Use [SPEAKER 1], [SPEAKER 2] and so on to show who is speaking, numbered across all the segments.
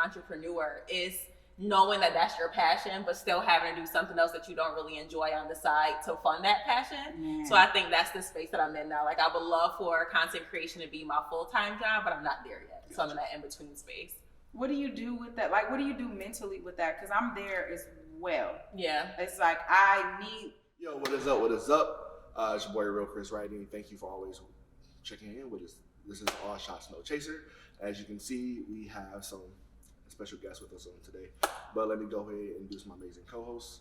[SPEAKER 1] entrepreneur is knowing that that's your passion, but still having to do something else that you don't really enjoy on the side to fund that passion. So I think that's the space that I'm in now. Like, I would love for content creation to be my full-time job, but I'm not there yet. So I'm in that in-between space.
[SPEAKER 2] What do you do with that? Like, what do you do mentally with that? Because I'm there as well.
[SPEAKER 1] Yeah.
[SPEAKER 2] It's like, I need...
[SPEAKER 3] Yo, what is up? What is up? It's your boy, Real Chris Writing. Thank you for always checking in with us. This is All Shots, No Chaser. As you can see, we have some special guests with us on today. But let me go ahead and introduce my amazing co-hosts.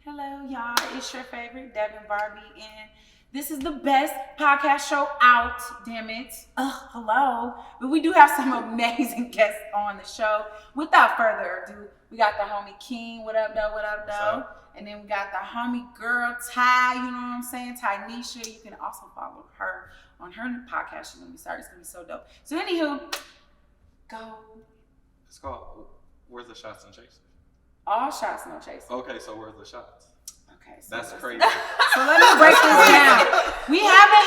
[SPEAKER 2] Hello, y'all. It's your favorite, Devin Barbee, and this is the best podcast show out. Damn it. Hello. But we do have some amazing guests on the show. Without further ado, we got the homie Keem. What up, though? What up, though? And then we got the homie girl, Ty. You know what I'm saying? Tynisha. You can also follow her on her podcast. She's going to be started. It's going to be so dope. So, anywho, go.
[SPEAKER 4] It's called Where's the Shots and Chasers?
[SPEAKER 2] All Shots, No Chasers.
[SPEAKER 4] Okay, so where's the shots?
[SPEAKER 2] Okay, so
[SPEAKER 4] that's crazy.
[SPEAKER 2] So let me break this down. We haven't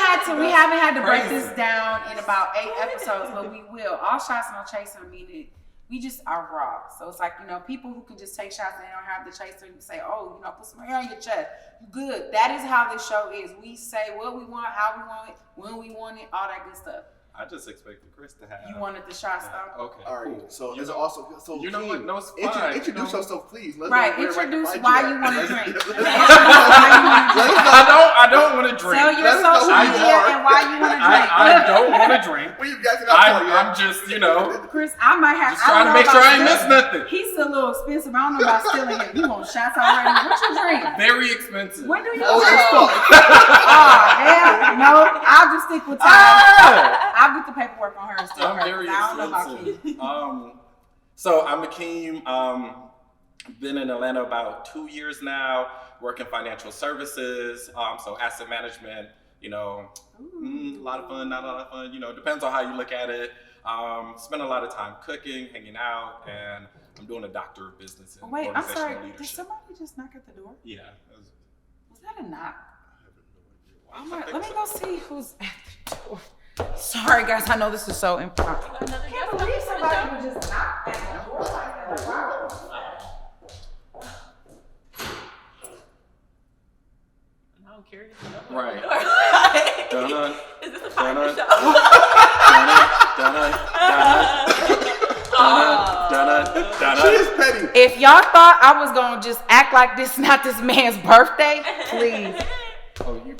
[SPEAKER 2] had to break this down in about 8 episodes, but we will. All Shots, No Chaser, meaning we just are raw. So it's like, you know, people who can just take shots and they don't have the chaser, you say, oh, you know, put some hair on your chest. You good. That is how this show is. We say what we want, how we want it, when we want it, all that good stuff.
[SPEAKER 4] I just expected Chris to have.
[SPEAKER 2] You wanted the shots, though?
[SPEAKER 4] Okay.
[SPEAKER 3] All right.
[SPEAKER 4] Cool.
[SPEAKER 3] So there's also
[SPEAKER 4] you know what? No, it's
[SPEAKER 3] fine.
[SPEAKER 4] fine.
[SPEAKER 3] Introduce yourself, please.
[SPEAKER 2] Right. Introduce why you want to drink.
[SPEAKER 4] I don't want to drink.
[SPEAKER 2] Tell your social media and why you want to drink.
[SPEAKER 4] I don't want to drink.
[SPEAKER 3] Well, you guys I'm
[SPEAKER 4] just, you know.
[SPEAKER 2] Chris, I might have.
[SPEAKER 4] Just trying to make sure I ain't miss nothing.
[SPEAKER 2] He's a little expensive. I don't know about stealing him. You want shots already? What you drink?
[SPEAKER 4] Very expensive.
[SPEAKER 2] When do you drink? Oh, hell no. I'll just stick with time. I'll get the paperwork on her and stuff.
[SPEAKER 4] I'm very expensive. So I'm Akeime. Been in Atlanta about 2 years now, working financial services. So asset management, you know, a lot of fun, not a lot of fun, you know, depends on how you look at it. Spend a lot of time cooking, hanging out, and I'm doing a doctor of business in
[SPEAKER 2] Wait, I'm sorry.
[SPEAKER 4] leadership.
[SPEAKER 2] Did somebody just knock at the door?
[SPEAKER 4] Yeah.
[SPEAKER 2] Was that a knock?
[SPEAKER 4] I
[SPEAKER 2] Let me go see who's at the door. Sorry, guys. I know this is so impromptu. I can't believe somebody would just knock at the door like that. Wow.
[SPEAKER 1] I'm curious.
[SPEAKER 4] Right.
[SPEAKER 1] Is this a pirate show?
[SPEAKER 3] She is petty.
[SPEAKER 2] If y'all thought I was gonna just act like this is not this man's birthday, please.
[SPEAKER 4] Oh, you.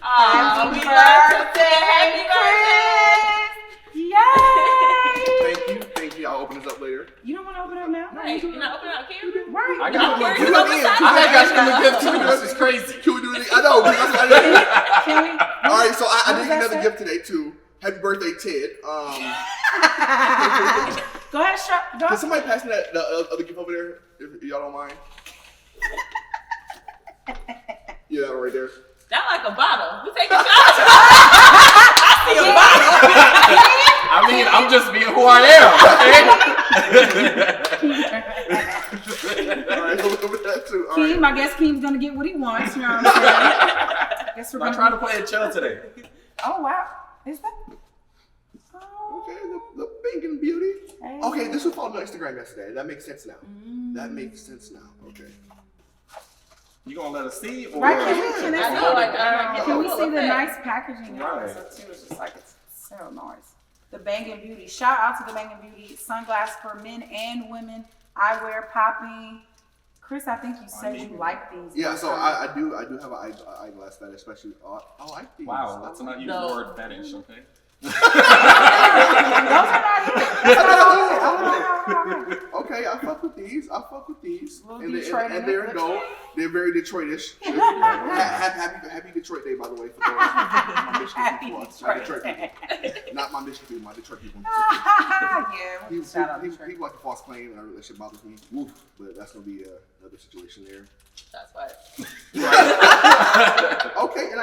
[SPEAKER 2] Happy birthday, Chris! Yay!
[SPEAKER 3] Thank you. I'll open this up later.
[SPEAKER 2] You don't want to open it up now?
[SPEAKER 1] Right. You're not opening up camera?
[SPEAKER 2] Right.
[SPEAKER 4] I got
[SPEAKER 1] I'm
[SPEAKER 4] one.
[SPEAKER 1] curious about the
[SPEAKER 4] I got you a gift too. This is crazy.
[SPEAKER 3] Can we do it? I know.
[SPEAKER 2] Can we?
[SPEAKER 3] All right, so I did another gift today too. Happy birthday, Ted.
[SPEAKER 2] Go ahead, go.
[SPEAKER 3] Can somebody pass me the other gift over there, if y'all don't mind? Yeah, that one right there.
[SPEAKER 1] That like a bottle. We take a shot. I see a bottle.
[SPEAKER 4] I mean, I'm just being who I am.
[SPEAKER 3] All right, so look over that too. All
[SPEAKER 2] Keem,
[SPEAKER 3] right.
[SPEAKER 2] I guess Keem's gonna get what he wants. You know what I'm saying? Guess we're
[SPEAKER 4] I'm trying to play it chill today.
[SPEAKER 2] Oh wow, is that?
[SPEAKER 3] Okay, the bacon beauty.
[SPEAKER 2] Hey.
[SPEAKER 3] Okay, this was followed on Instagram yesterday. That makes sense now. That makes sense now. Okay.
[SPEAKER 4] You gonna let us see? Or
[SPEAKER 2] Right? Can we see the
[SPEAKER 1] effect.
[SPEAKER 2] nice packaging?
[SPEAKER 4] Right.
[SPEAKER 2] So too, it's just like it's so nice. The Bangin' Beauty. Shout out to the Bangin' Beauty Sunglass for men and women. Eyewear popping. Chris, I think you said you like these.
[SPEAKER 3] Yeah, so I do have an eyeglass fetish, especially. I like these.
[SPEAKER 4] wow, let's not use the word fetish, okay?
[SPEAKER 2] Those are not it. That's not it.
[SPEAKER 3] Okay, I fuck with these.
[SPEAKER 2] Little
[SPEAKER 3] And
[SPEAKER 2] Detroit in
[SPEAKER 3] there
[SPEAKER 2] it.
[SPEAKER 3] you go. They're very Detroitish. happy Detroit Day, by the way, for those my Michigan people. My Detroit people. Not my Michigan people, my Detroit people.
[SPEAKER 2] Yeah, shout out Detroit.
[SPEAKER 3] People like the false claim, and that shit bothers me. Woof. But that's gonna be another situation there.
[SPEAKER 1] That's why.
[SPEAKER 3] Okay, and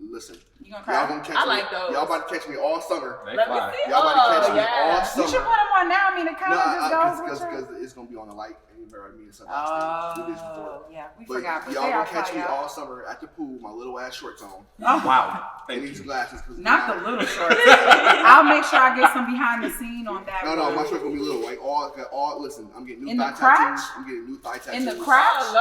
[SPEAKER 3] listen.
[SPEAKER 2] You gonna
[SPEAKER 3] Y'all
[SPEAKER 2] cry?
[SPEAKER 3] gonna catch
[SPEAKER 1] I
[SPEAKER 3] me.
[SPEAKER 1] like those.
[SPEAKER 3] Y'all about to catch me all summer.
[SPEAKER 4] They
[SPEAKER 1] Let me
[SPEAKER 4] fly.
[SPEAKER 1] see.
[SPEAKER 3] Y'all about to catch me all
[SPEAKER 2] You should
[SPEAKER 3] summer.
[SPEAKER 2] put them on now. I mean, it kind of just goes with
[SPEAKER 3] Because it's gonna be on the light. You remember me and Sunglass. We did this before.
[SPEAKER 2] Yeah, we
[SPEAKER 3] But
[SPEAKER 2] forgot. But
[SPEAKER 3] y'all
[SPEAKER 2] they
[SPEAKER 3] gonna
[SPEAKER 2] are
[SPEAKER 3] catch me
[SPEAKER 2] fire.
[SPEAKER 3] all summer at the pool, my little ass shorts on,
[SPEAKER 2] Oh,
[SPEAKER 4] Wow.
[SPEAKER 3] and these glasses.
[SPEAKER 2] not the little shorts. I'll make sure I get some behind the scene on that.
[SPEAKER 3] No,
[SPEAKER 2] one.
[SPEAKER 3] my shorts gonna be little. Like all. Listen, I'm getting new
[SPEAKER 2] In the
[SPEAKER 3] thigh
[SPEAKER 2] crotch?
[SPEAKER 3] tattoos. I'm getting new thigh tattoos.
[SPEAKER 2] In the crotch.
[SPEAKER 1] Oh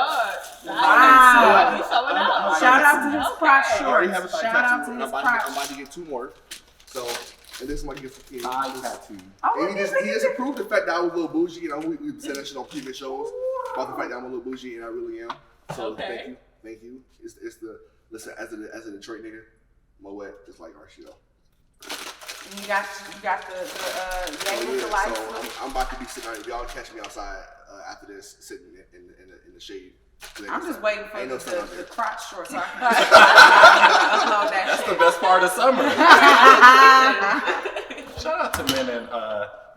[SPEAKER 1] Lord!
[SPEAKER 2] Wow.
[SPEAKER 1] You showing out.
[SPEAKER 2] Shout out to his
[SPEAKER 1] Okay.
[SPEAKER 2] crotch
[SPEAKER 3] I already have a
[SPEAKER 2] shorts.
[SPEAKER 3] thigh
[SPEAKER 2] Shout out
[SPEAKER 3] tattoo.
[SPEAKER 2] to
[SPEAKER 3] I'm
[SPEAKER 2] his
[SPEAKER 3] about
[SPEAKER 2] crotch.
[SPEAKER 3] to get 2 more. So, and this is my gift for Keem.
[SPEAKER 4] Thigh tattoo.
[SPEAKER 2] Oh,
[SPEAKER 3] And he just approved the fact that I was a little bougie. You know, we said that shit on previous shows about the fact that I'm a little bougie, and I really am. So
[SPEAKER 1] Okay.
[SPEAKER 3] thank you. It's the listen as a Detroit nigga, Moet just like our shit up.
[SPEAKER 2] And you got the yay with the
[SPEAKER 3] So
[SPEAKER 2] lights.
[SPEAKER 3] I'm about to be sitting out. Y'all catch me outside after this, sitting in the shade.
[SPEAKER 2] I'm just waiting for
[SPEAKER 3] Ain't no sun out
[SPEAKER 2] the
[SPEAKER 3] there.
[SPEAKER 2] crotch shorts so I can upload that
[SPEAKER 4] That's
[SPEAKER 2] shit.
[SPEAKER 4] the best part of summer. Shout out to men and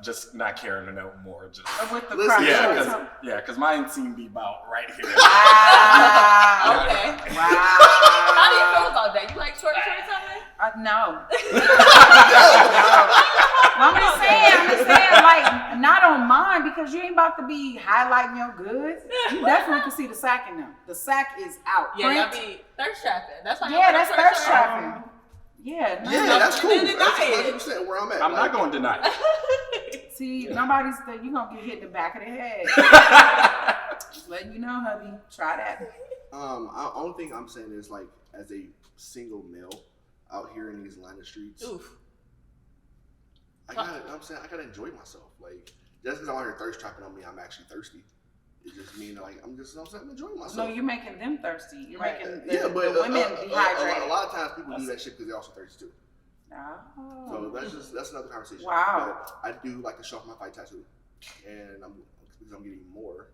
[SPEAKER 4] just not caring to know more. Just
[SPEAKER 2] With the
[SPEAKER 3] Listen,
[SPEAKER 2] crotch shorts.
[SPEAKER 4] because mine seem to be about right here.
[SPEAKER 2] Wow.
[SPEAKER 1] Okay.
[SPEAKER 2] Wow.
[SPEAKER 1] How do you feel about that? You like short shorts on me?
[SPEAKER 2] No. I'm just saying, like, not on mine because you ain't about to be highlighting your goods. You definitely can see the sack in them. The sack is out.
[SPEAKER 1] Yeah, y'all
[SPEAKER 2] Print.
[SPEAKER 1] be thirst trapping. That's why.
[SPEAKER 2] Yeah, that's thirst
[SPEAKER 1] shorts.
[SPEAKER 2] trapping. Yeah, no.
[SPEAKER 3] Yeah, that's cool.
[SPEAKER 1] Then
[SPEAKER 3] That's
[SPEAKER 1] deny it.
[SPEAKER 3] 100% where I'm at.
[SPEAKER 4] I'm not
[SPEAKER 3] Like,
[SPEAKER 4] going to deny it.
[SPEAKER 2] See, nobody's you gonna get hit in the back of the head. Just letting you know, hubby. Try that.
[SPEAKER 3] only thing I'm saying is like as a single male out here in these Atlanta streets,
[SPEAKER 1] Oof.
[SPEAKER 3] I gotta enjoy myself. Like just because I'm out here thirst trapping on me, I'm actually thirsty. It just means like I'm enjoying myself.
[SPEAKER 2] No, you're making them thirsty. You're
[SPEAKER 1] Right.
[SPEAKER 2] making
[SPEAKER 3] Yeah, but
[SPEAKER 2] the women
[SPEAKER 3] a
[SPEAKER 2] dehydrated.
[SPEAKER 3] lot of times people do that shit because they're also thirsty too.
[SPEAKER 2] Oh.
[SPEAKER 3] So that's another conversation.
[SPEAKER 2] Wow.
[SPEAKER 3] But I do like to show off my thigh tattoo, and because I'm getting more,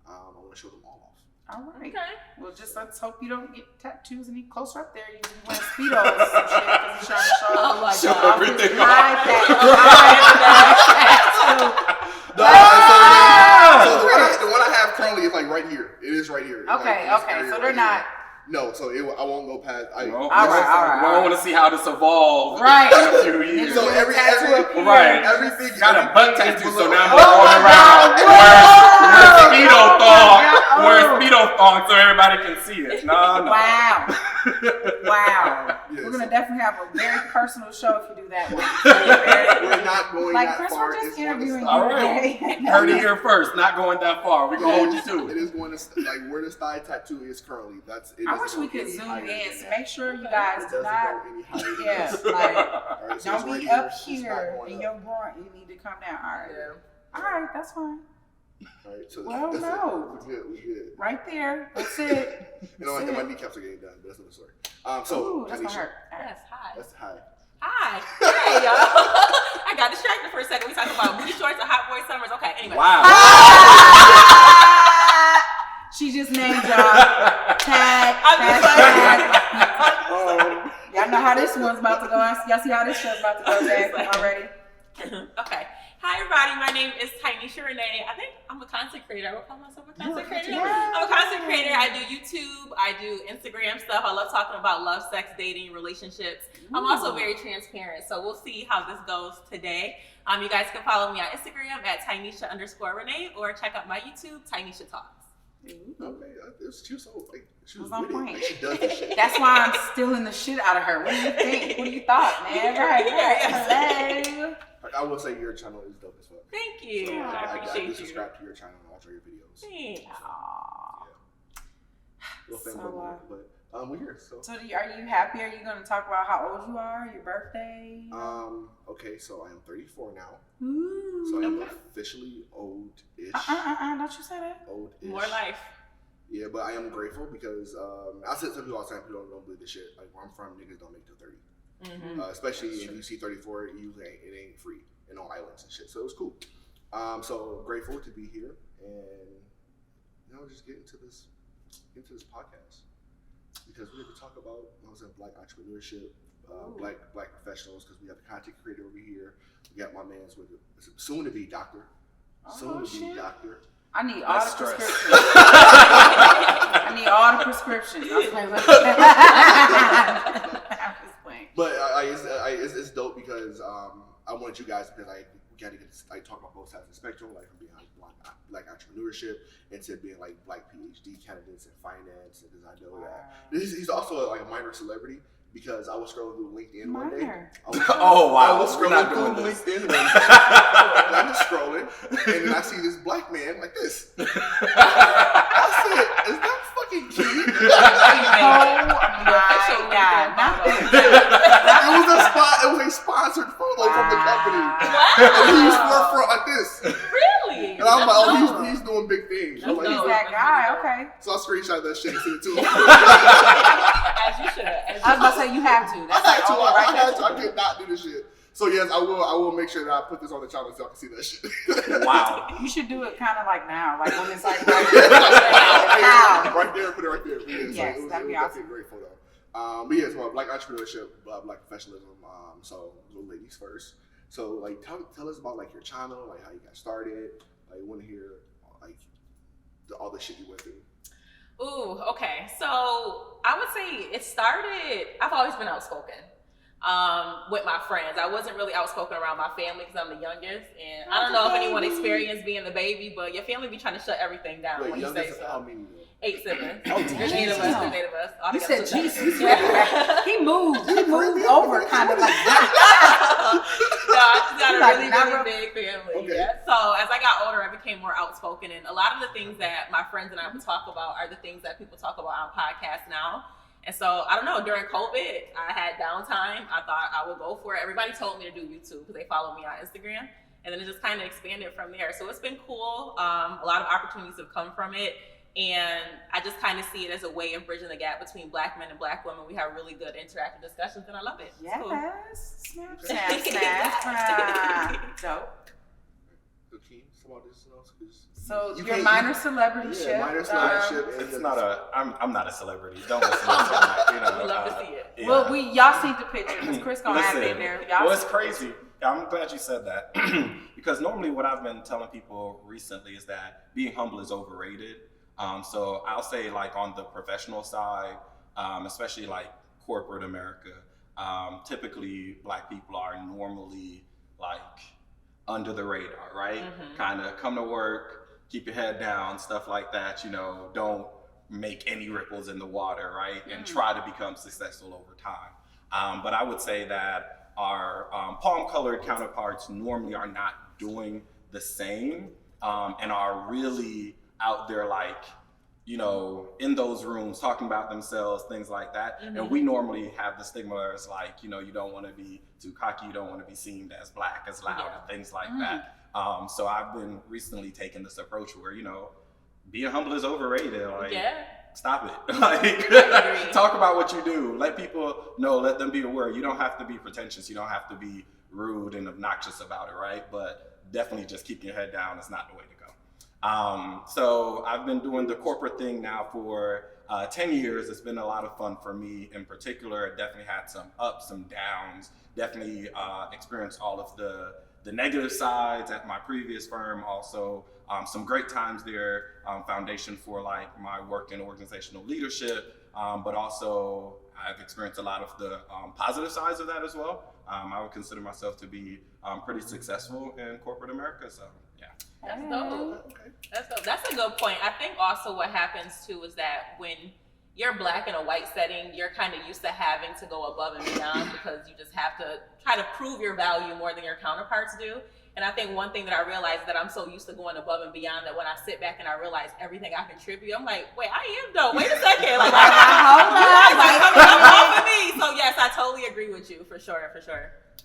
[SPEAKER 3] I want to show them all off.
[SPEAKER 2] All right.
[SPEAKER 1] Okay.
[SPEAKER 2] Well, just let's hope you don't get tattoos any closer up there. You be wearing Speedos and shit because he's trying to show
[SPEAKER 1] Oh my
[SPEAKER 4] Show
[SPEAKER 1] God.
[SPEAKER 4] everything
[SPEAKER 2] his high
[SPEAKER 3] So the one I have currently is like right here. It is right here. It's
[SPEAKER 2] Okay,
[SPEAKER 3] like,
[SPEAKER 2] okay.
[SPEAKER 3] it's
[SPEAKER 2] So
[SPEAKER 3] right
[SPEAKER 2] they're
[SPEAKER 3] here.
[SPEAKER 2] not.
[SPEAKER 3] No, so I won't go past.
[SPEAKER 4] All right.
[SPEAKER 2] All
[SPEAKER 4] We want to see how this evolves
[SPEAKER 2] Right.
[SPEAKER 4] in a few years.
[SPEAKER 3] So every
[SPEAKER 4] Right.
[SPEAKER 3] everything
[SPEAKER 4] Got a butt
[SPEAKER 3] everything
[SPEAKER 4] tattoo,
[SPEAKER 3] is
[SPEAKER 4] so
[SPEAKER 3] below-
[SPEAKER 4] now I'm
[SPEAKER 2] Oh
[SPEAKER 4] going
[SPEAKER 2] my
[SPEAKER 4] around
[SPEAKER 2] God.
[SPEAKER 4] wearing Speedo
[SPEAKER 2] Oh
[SPEAKER 4] thong,
[SPEAKER 2] my God.
[SPEAKER 4] wearing Speedo thong so everybody can see it. No.
[SPEAKER 2] Wow. Wow.
[SPEAKER 3] Yes.
[SPEAKER 2] We're gonna definitely have a very personal show if you do that one.
[SPEAKER 3] We're not going
[SPEAKER 2] Like
[SPEAKER 3] that
[SPEAKER 2] Chris,
[SPEAKER 3] far.
[SPEAKER 2] we're just
[SPEAKER 3] It's going to
[SPEAKER 2] interviewing you
[SPEAKER 3] stop.
[SPEAKER 4] All right.
[SPEAKER 2] today.
[SPEAKER 4] Heard it here first. Not going that far. We're going to hold you to
[SPEAKER 3] It
[SPEAKER 4] it.
[SPEAKER 3] is going to like where this thigh tattoo is currently. That's. It
[SPEAKER 2] I
[SPEAKER 3] doesn't
[SPEAKER 2] wish
[SPEAKER 3] go
[SPEAKER 2] we could
[SPEAKER 3] any
[SPEAKER 2] zoom
[SPEAKER 3] higher
[SPEAKER 2] in.
[SPEAKER 3] than
[SPEAKER 2] So
[SPEAKER 3] that.
[SPEAKER 2] make sure you
[SPEAKER 3] It
[SPEAKER 2] guys do
[SPEAKER 3] doesn't
[SPEAKER 2] not.
[SPEAKER 3] go any higher than
[SPEAKER 2] Yeah,
[SPEAKER 3] this.
[SPEAKER 2] like
[SPEAKER 3] All right, so
[SPEAKER 2] don't
[SPEAKER 3] it's
[SPEAKER 2] be
[SPEAKER 3] right
[SPEAKER 2] up
[SPEAKER 3] It's not
[SPEAKER 2] here
[SPEAKER 3] going
[SPEAKER 2] in
[SPEAKER 3] up.
[SPEAKER 2] your groin. You need to come down. All right.
[SPEAKER 1] Yeah.
[SPEAKER 2] All right, that's fine.
[SPEAKER 3] All right, so
[SPEAKER 2] Well,
[SPEAKER 3] that's
[SPEAKER 2] no.
[SPEAKER 3] it. We're good.
[SPEAKER 2] Right there. That's it.
[SPEAKER 3] You know,
[SPEAKER 2] That's
[SPEAKER 3] my
[SPEAKER 2] it.
[SPEAKER 3] kneecaps are getting done, but that's another story. So
[SPEAKER 2] Ooh, that's gonna
[SPEAKER 3] Tynisha,
[SPEAKER 2] hurt. All right.
[SPEAKER 1] Yes. Hi.
[SPEAKER 3] that's high.
[SPEAKER 1] Hi. Hey, y'all. I got distracted for a second. We talking about booty shorts and hot boy summers. Okay. Anyway.
[SPEAKER 4] Wow.
[SPEAKER 2] She just named y'all. Tag.
[SPEAKER 1] I'm just
[SPEAKER 2] Hashtag. Y'all know how this one's about to go. Y'all see how this show's about to go, Jay, already?
[SPEAKER 1] Okay. Hi, everybody. My name is Tynisha Renee. I think I'm a content creator. I would call myself a content creator.
[SPEAKER 2] Yeah.
[SPEAKER 1] I'm a content creator. I do YouTube. I do Instagram stuff. I love talking about love, sex, dating, relationships. I'm also very transparent. So we'll see how this goes today. You guys can follow me on Instagram at Tynisha_Renee or check out my YouTube, TynishaTalks.
[SPEAKER 3] Okay, she was so like she was
[SPEAKER 2] Was on
[SPEAKER 3] with it.
[SPEAKER 2] point.
[SPEAKER 3] Like, she does this shit.
[SPEAKER 2] That's why I'm stealing the shit out of her. What do you think? What do you thought, man? Right. Hello.
[SPEAKER 3] I will say your channel is dope as fuck.
[SPEAKER 1] Thank you.
[SPEAKER 3] So,
[SPEAKER 1] I
[SPEAKER 3] do
[SPEAKER 1] appreciate you.
[SPEAKER 3] subscribe to your channel and watch all your videos.
[SPEAKER 1] Thanks.
[SPEAKER 2] Aw.
[SPEAKER 3] Little
[SPEAKER 2] So,
[SPEAKER 3] fanboy moment, but we're here. So
[SPEAKER 2] So are you happy? Are you going to talk about how old you are, your birthday?
[SPEAKER 3] okay, so I am 34 now.
[SPEAKER 2] Ooh.
[SPEAKER 3] So I am officially old-ish.
[SPEAKER 2] Don't you say that?
[SPEAKER 3] Old-ish.
[SPEAKER 1] More life.
[SPEAKER 3] Yeah, but I am grateful because I said to people all the time, people don't believe this shit. Like where I'm from, niggas don't make till 30.
[SPEAKER 1] Mm-hmm.
[SPEAKER 3] Especially if you see 34, it usually it ain't free in all islands and shit. So it was cool. So grateful to be here and just get into this podcast because we're going to talk about Black entrepreneurship, black professionals because we have the content creator over here. We got my man's with soon to be doctor, doctor.
[SPEAKER 2] I need all the
[SPEAKER 4] That's stress.
[SPEAKER 2] prescriptions. I need all the prescriptions. I'm just playing.
[SPEAKER 3] But it's dope because I want you guys because we gotta get like talk about both sides of the spectrum, like from being like black entrepreneurship into being like black PhD candidates in finance, because I know that he's also like a minor celebrity. Because I was scrolling through LinkedIn one day.
[SPEAKER 4] Oh wow!
[SPEAKER 3] I was scrolling through LinkedIn one day. I'm just scrolling, and then I see this black man like this. I said, "Is that fucking Keem?"
[SPEAKER 2] Oh my God!
[SPEAKER 3] It was a sponsored photo from the company, and he's forefront like this.
[SPEAKER 1] Really?
[SPEAKER 3] And I'm like, "Oh, he's doing big things." I'm like,
[SPEAKER 2] He's that guy. Okay.
[SPEAKER 3] So I screenshot that shit and sent it to him.
[SPEAKER 1] As you should.
[SPEAKER 2] I was about to say you have to. That's like
[SPEAKER 3] I
[SPEAKER 2] right
[SPEAKER 3] had to. I could not do this shit. So yes, I will make sure that I put this on the channel so y'all can see that shit.
[SPEAKER 4] Wow.
[SPEAKER 2] You should do it kind of like now, like when it's like
[SPEAKER 3] right there, put it right there.
[SPEAKER 2] Yes, that'd be awesome.
[SPEAKER 3] That's a great photo. But yes, well, black entrepreneurship, black professionalism. So little ladies first. So like, tell us about like your channel, like how you got started. Like, want to hear like all the shit you went through.
[SPEAKER 1] Ooh, okay. So I would say it started, I've always been outspoken with my friends. I wasn't really outspoken around my family because I'm the youngest. And I don't know if anyone experienced being the baby, but your family be trying to shut everything down.
[SPEAKER 3] Wait,
[SPEAKER 1] when you say so.
[SPEAKER 3] How many?
[SPEAKER 1] 8 siblings.
[SPEAKER 2] Oh,
[SPEAKER 1] There's 8 of us. There's 8 of us.
[SPEAKER 2] You said Jesus.
[SPEAKER 1] Yeah.
[SPEAKER 2] He moved over kind of like that.
[SPEAKER 1] No, I just got a
[SPEAKER 2] Like,
[SPEAKER 1] really,
[SPEAKER 2] never-
[SPEAKER 1] really big family.
[SPEAKER 3] Okay.
[SPEAKER 1] Yeah. So as I got older, I became more outspoken. And a lot of the things that my friends and I would talk about are the things that people talk about on podcasts now. And so, I don't know, during COVID, I had downtime. I thought I would go for it. Everybody told me to do YouTube because they follow me on Instagram. And then it just kind of expanded from there. So it's been cool. A lot of opportunities have come from it. And I just kind of see it as a way of bridging the gap between black men and black women. We have really good interactive discussions, and I love it. It's cool.
[SPEAKER 2] Yes. Snap. Dope.
[SPEAKER 3] Okay, some of this else, 'cause
[SPEAKER 2] So
[SPEAKER 3] you
[SPEAKER 2] your
[SPEAKER 3] can't-
[SPEAKER 2] minor celebrityship.
[SPEAKER 3] Yeah, minor celebrityship.
[SPEAKER 4] It's not a. I'm not a celebrity. Don't listen to that. You know,
[SPEAKER 1] We love to see it.
[SPEAKER 4] Yeah.
[SPEAKER 2] Well, y'all see the picture because Chris gonna have it in there. Y'all
[SPEAKER 4] Well, it's
[SPEAKER 2] see the
[SPEAKER 4] crazy. I'm glad you said that because normally what I've been telling people recently is that being humble is overrated. So I'll say like on the professional side, especially like corporate America, typically black people are normally like under the radar, right?
[SPEAKER 1] Mm-hmm.
[SPEAKER 4] Kind of come to work, keep your head down, stuff like that. You know, don't make any ripples in the water, right? And try to become successful over time. But I would say that our palm-colored counterparts normally are not doing the same and are really out there like, you know, in those rooms talking about themselves, things like that. Mm-hmm. And we normally have the stigma as like, you know, you don't want to be too cocky, you don't want to be seen as black, as loud, and things like that. So I've been recently taking this approach where, you know, being humble is overrated. Like, stop it. Like, talk about what you do. Let people know, let them be aware. You don't have to be pretentious. You don't have to be rude and obnoxious about it, right? But definitely just keep your head down. It's not the way to go. So I've been doing the corporate thing now for 10 years. It's been a lot of fun for me in particular. It definitely had some ups, some downs, definitely experienced all of the negative sides at my previous firm. Also, some great times there, foundation for like my work in organizational leadership, but also I've experienced a lot of the positive sides of that as well. I would consider myself to be pretty successful in corporate America, so yeah.
[SPEAKER 1] That's dope. That's dope. That's a good point. I think also what happens too is that when you're black in a white setting, you're kind of used to having to go above and beyond because you just have to try to prove your value more than your counterparts do. And I think one thing that I realized that I'm so used to going above and beyond that when I sit back and I realize everything I contribute, I'm like, wait, I am dope. Wait a second. Like, come off of me. So yes, I totally agree with you for sure.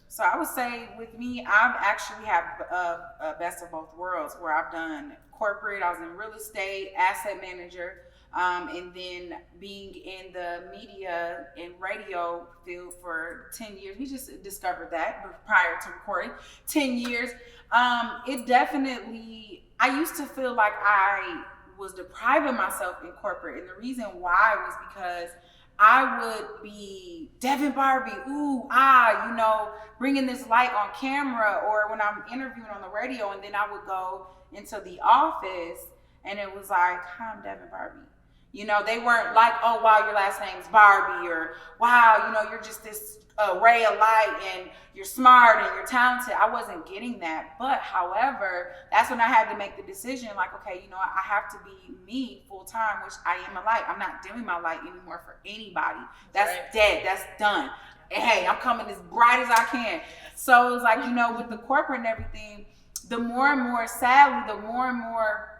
[SPEAKER 2] So I would say with me, I've actually have a best of both worlds where I've done corporate, I was in real estate, asset manager, and then being in the media and radio field for 10 years. We just discovered that prior to recording, 10 years. It definitely, I used to feel like I was depriving myself in corporate. And the reason why was because I would be Devin Barbee, you know, bringing this light on camera, or when I'm interviewing on the radio, and then I would go into the office and it was like, hi, I'm Devin Barbee. You know, they weren't like, oh, wow, your last name's Barbee, or wow, you know, you're just this ray of light and you're smart and you're talented. I wasn't getting that. But however, that's when I had to make the decision, like, okay, you know, I have to be me full time, which I am a light. I'm not dimming my light anymore for anybody. That's right. Dead. That's done. And hey, I'm coming as bright as I can. So it was like, you know, with the corporate and everything, the more and more, sadly, the more and more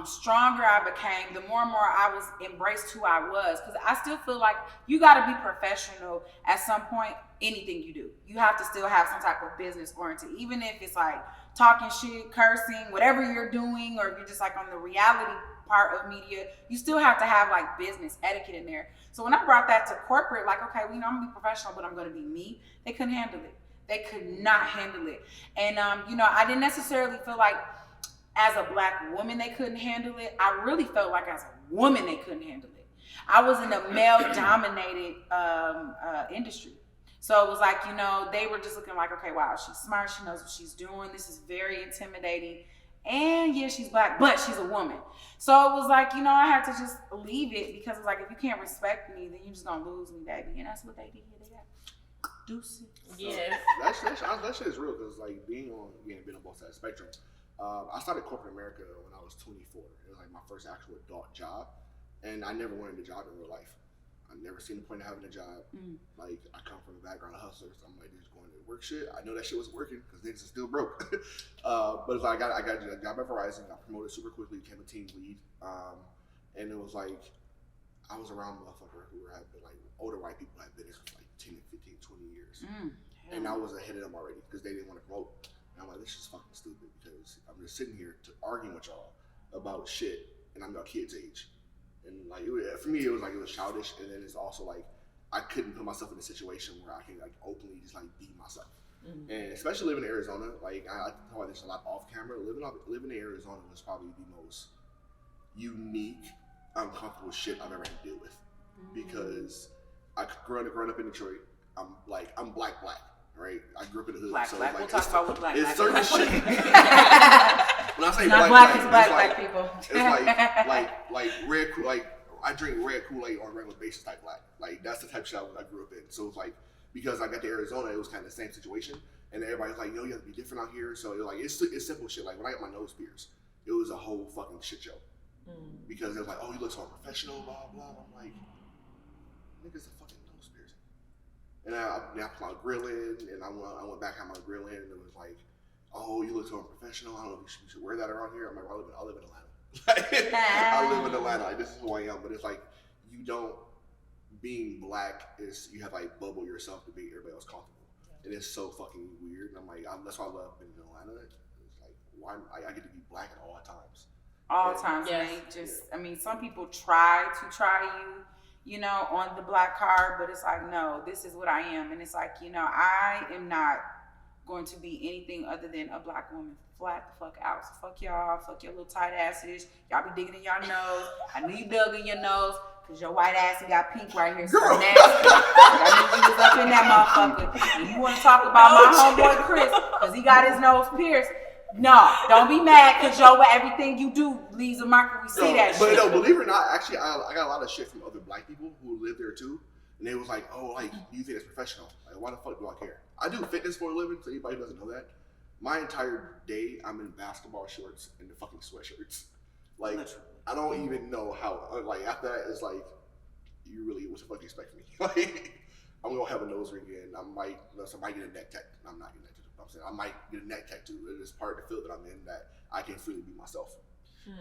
[SPEAKER 2] stronger I became, the more and more I was embraced who I was. Because I still feel like you got to be professional at some point. Anything you do, you have to still have some type of business oriented, even if it's like talking shit, cursing, whatever you're doing, or if you're just like on the reality part of media, you still have to have like business etiquette in there. So when I brought that to corporate, like, okay, well, you know, I'm gonna be professional, but I'm gonna be me. They couldn't handle it. They could not handle it. And you know, I didn't necessarily feel like as a Black woman they couldn't handle it. I really felt like as a woman they couldn't handle it. I was in a male-dominated industry. So it was like, you know, they were just looking like, okay, wow, she's smart, she knows what she's doing. This is very intimidating. And yeah, she's Black, but she's a woman. So it was like, you know, I had to just leave it because it's like, if you can't respect me, then you're just gonna lose me, baby. And that's what they did. They got deuces.
[SPEAKER 1] Yeah.
[SPEAKER 3] That shit is real, because like being on both sides of the spectrum. I started corporate America when I was 24. It was like my first actual adult job, and I never wanted a job in real life. I never seen the point of having a job. Like, I come from a background of hustlers. I'm like, just going to work shit. I know that shit was working because niggas are still broke. But it's like I got a job at Verizon. Got promoted super quickly, became a team lead. And it was like I was around motherfuckers who had been like older white people had been there for like 10, 15, 20 years. And I was ahead of them already because they didn't want to promote. And I'm like, this is fucking stupid because I'm just sitting here to argue with y'all about shit, and I'm your kid's age. And like, for me, it was childish, and then it's also like I couldn't put myself in a situation where I can like openly just like be myself. And especially living in Arizona, like I talk about this a lot off camera. Living in Arizona was probably the most unique, uncomfortable shit I've ever had to deal with, because I growing up in Detroit, I'm black. Right, I grew up in the hood.
[SPEAKER 2] Black.
[SPEAKER 3] Like,
[SPEAKER 2] we'll talk about what black.
[SPEAKER 3] It's certain shit. When I say
[SPEAKER 2] not
[SPEAKER 3] black,
[SPEAKER 2] it's black people.
[SPEAKER 3] It's like red, like I drink red Kool-Aid on a regular basis, type black. Like that's the type of shit I grew up in. So it's like, because I got to Arizona, it was kind of the same situation, and everybody was like, "Yo, you have to be different out here." So it was like it's simple shit. Like when I got my nose pierced, it was a whole fucking shit show, because it was like, "Oh, you look so professional," blah blah. I'm like, niggas a fucking nose piercing. And I put my grill in, and I went back on my grill in, and it was like, "Oh, you look so unprofessional. I don't know if you should wear that around here." I'm like, "I live in Atlanta. I live in Atlanta. Like, this is who I am." But it's like, you don't, being black is, you have to like bubble yourself to make everybody else comfortable, and it's so fucking weird. And I'm like, that's why I love being in Atlanta. It's like, why I get to be black at all times.
[SPEAKER 2] All times, yes. I mean, some people try you know, on the black card, but it's like, no, this is what I am. And it's like, you know, I am not going to be anything other than a black woman. Flat the fuck out. So fuck y'all, fuck your little tight asses. Y'all be digging in your nose. I knew you dug in your nose, because your white ass got pink right here. So nasty. I knew you was up in that motherfucker. And you want to talk about my homeboy Chris, because he got his nose pierced. No, don't be mad, because everything you do leaves a mark, and we see that shit.
[SPEAKER 3] But no, believe it or not, actually, I got a lot of shit from other black people who live there too. And they was like, "Oh, like, you think it's professional? Like, why the fuck do I care?" I do fitness for a living, so anybody who doesn't know that. My entire day, I'm in basketball shorts and the fucking sweatshirts. Like, I don't even know how, like, after that, it's like, you really, what the fuck do you expect from me? Like, I'm gonna have a nose ring in, I might get a neck tattoo. I'm not getting that tattoo. I'm saying I might get a neck tattoo. It is part of the field that I'm in, that I can freely be myself.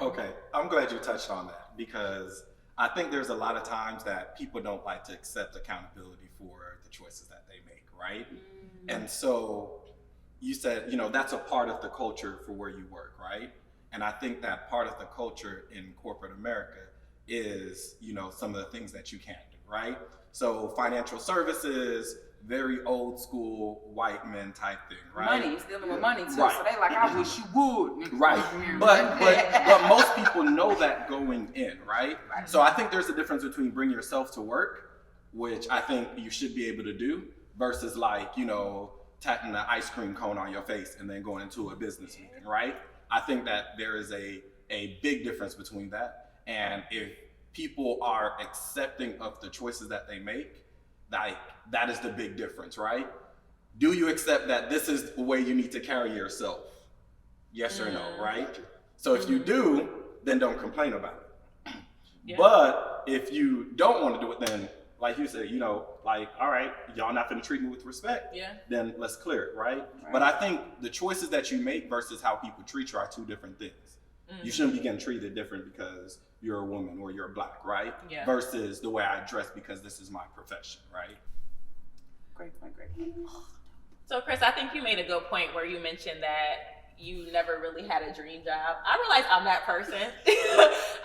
[SPEAKER 4] Okay, I'm glad you touched on that, because I think there's a lot of times that people don't like to accept accountability for the choices that they make, right? And so you said, you know, that's a part of the culture for where you work, right? And I think that part of the culture in corporate America is, you know, some of the things that you can't do, right? So financial services, very old school white men type thing, right?
[SPEAKER 2] Money, it's dealing with money too.
[SPEAKER 4] Right.
[SPEAKER 2] So they like, I wish you would.
[SPEAKER 4] Right. But most people know that going in, right? So I think there's a difference between bring yourself to work, which I think you should be able to do, versus like, you know, tatting an ice cream cone on your face and then going into a business meeting, right? I think that there is a big difference between that. And if people are accepting of the choices that they make, like that is the big difference, right? Do you accept that this is the way you need to carry yourself? Yes or no, right? So if you do, then don't complain about it. Yeah. But if you don't want to do it, then like you said, like, all right, y'all not gonna treat me with respect, then let's clear it, right? But I think the choices that you make versus how people treat you are two different things. You shouldn't be getting treated different because you're a woman or you're black, right? Yeah. Versus the way I dress because this is my profession, right?
[SPEAKER 2] Great.
[SPEAKER 1] So Chris, I think you made a good point where you mentioned that you never really had a dream job. I realized I'm that person.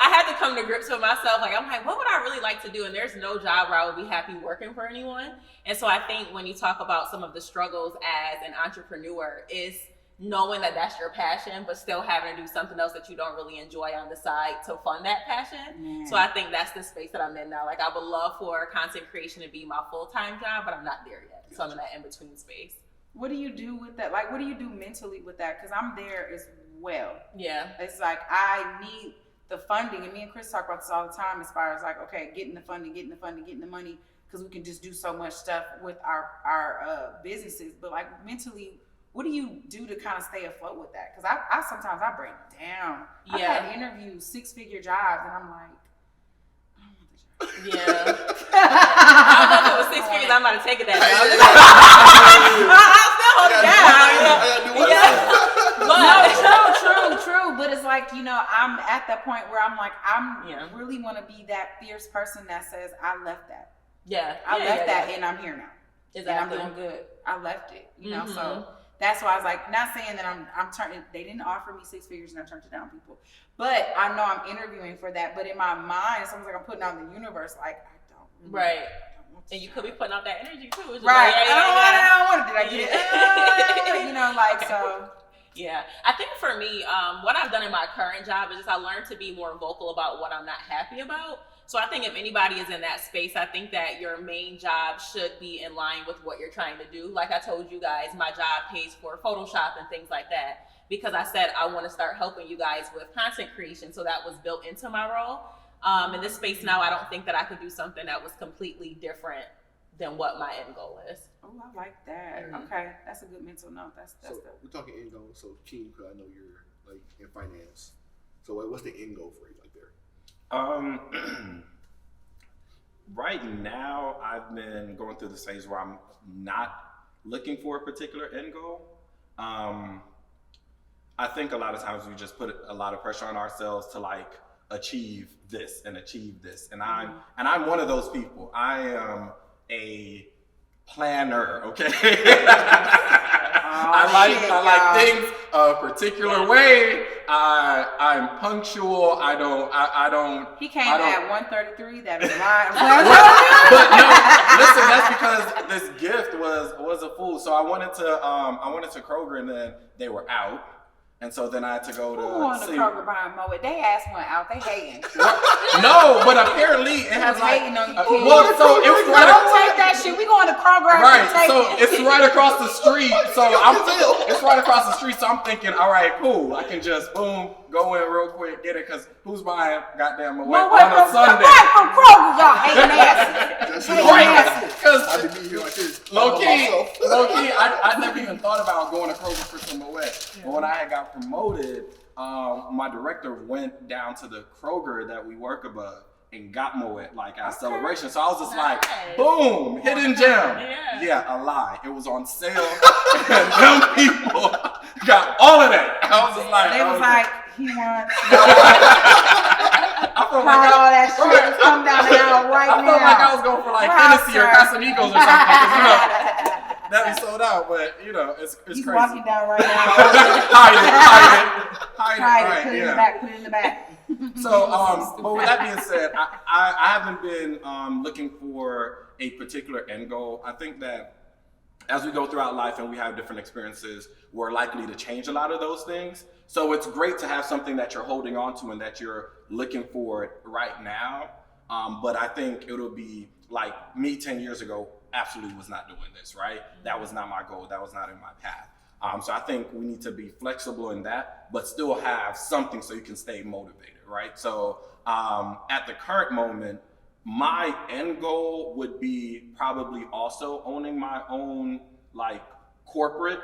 [SPEAKER 1] I had to come to grips with myself. Like, I'm like, what would I really like to do? And there's no job where I would be happy working for anyone. And so I think when you talk about some of the struggles as an entrepreneur is knowing that that's your passion, but still having to do something else that you don't really enjoy on the side to fund that passion. So I think that's the space that I'm in now. Like, I would love for content creation to be my full-time job, but I'm not there yet. So I'm in that in-between space.
[SPEAKER 2] What do you do with that? Like, what do you do mentally with that? Because I'm there as well.
[SPEAKER 1] Yeah.
[SPEAKER 2] It's like, I need the funding. And me and Chris talk about this all the time as far as like, okay, getting the funding, getting the money, because we can just do so much stuff with our businesses. But like mentally, what do you do to kind of stay afloat with that? Because I sometimes I break down. I've had interviews, 6-figure jobs, and I'm like,
[SPEAKER 1] yeah. I don't know if it was 6 figures, I'm about to take it that job. I'm still holding down.
[SPEAKER 2] No, true. But it's like, I'm at that point where I'm like, really want to be that fierce person that says, I left that.
[SPEAKER 1] Yeah.
[SPEAKER 2] I left that and I'm here now.
[SPEAKER 1] Exactly.
[SPEAKER 2] And I'm doing good. I left it, so that's why I was like, not saying that I'm turning, they didn't offer me 6 figures and I turned it down, people. But I know I'm interviewing for that. But in my mind, it's almost like I'm putting out in the universe, like, I don't.
[SPEAKER 1] Right. And you could be putting out that energy too.
[SPEAKER 2] Right. I don't want it. Did I get it? So.
[SPEAKER 1] Yeah. I think for me, what I've done in my current job is just I learned to be more vocal about what I'm not happy about. So I think if anybody is in that space, I think that your main job should be in line with what you're trying to do. Like I told you guys, my job pays for Photoshop and things like that because I said I want to start helping you guys with content creation. So that was built into my role. In this space now, I don't think that I could do something that was completely different than what my end goal is.
[SPEAKER 2] Oh, I like that. Okay, that's a good mental note. That's
[SPEAKER 3] so we're talking end goal. So Keem, I know you're like in finance. So what's the end goal for you like there?
[SPEAKER 4] Right now I've been going through this phase where I'm not looking for a particular end goal. I think a lot of times we just put a lot of pressure on ourselves to like achieve this and achieve this. And I'm one of those people. I am a planner, okay? I like things a particular way. I'm punctual. I don't.
[SPEAKER 2] He came at 1:33. That is right.
[SPEAKER 4] But no, listen. That's because this gift was a fool. So I wanted to Kroger, and then they were out. And so then I had to go to
[SPEAKER 2] Kroger buying Moet. They asked one out. They hating.
[SPEAKER 4] No, but apparently it has like.
[SPEAKER 2] Hating on you.
[SPEAKER 4] So it was right.
[SPEAKER 2] Don't take that shit. We going to Kroger.
[SPEAKER 4] Right. So it's right across the street. So it's right across the street. So I'm thinking, all right, cool. I can just boom, go in real quick, get it. Cause who's buying goddamn Moet on a Sunday?
[SPEAKER 2] From Kroger, y'all hating asses.
[SPEAKER 4] Because
[SPEAKER 3] I could be here like this.
[SPEAKER 4] Low key, I never even thought about going to Kroger for some Moet. But when I had got promoted, my director went down to the Kroger that we work above and got Moet like at celebration. So I was just like, boom, hidden gem. Yeah, a lie. It was on sale. And them people got all of that. I was just like,
[SPEAKER 2] they was like, he wants.
[SPEAKER 4] I felt like
[SPEAKER 2] all that shit come down the aisle right now.
[SPEAKER 4] I felt like I was going for like Hennessy or Casamigos or something. That be sold out, but it's
[SPEAKER 2] He's
[SPEAKER 4] crazy.
[SPEAKER 2] walking down right now.
[SPEAKER 4] Hide it.
[SPEAKER 2] Put it in the back.
[SPEAKER 4] So, but with that being said, I haven't been looking for a particular end goal. I think that as we go throughout life and we have different experiences, we're likely to change a lot of those things. So it's great to have something that you're holding on to and that you're looking for right now. But I think it'll be like me 10 years ago, absolutely was not doing this, right? That was not my goal. That was not in my path. So I think we need to be flexible in that, but still have something so you can stay motivated, right? So at the current moment, my end goal would be probably also owning my own like corporate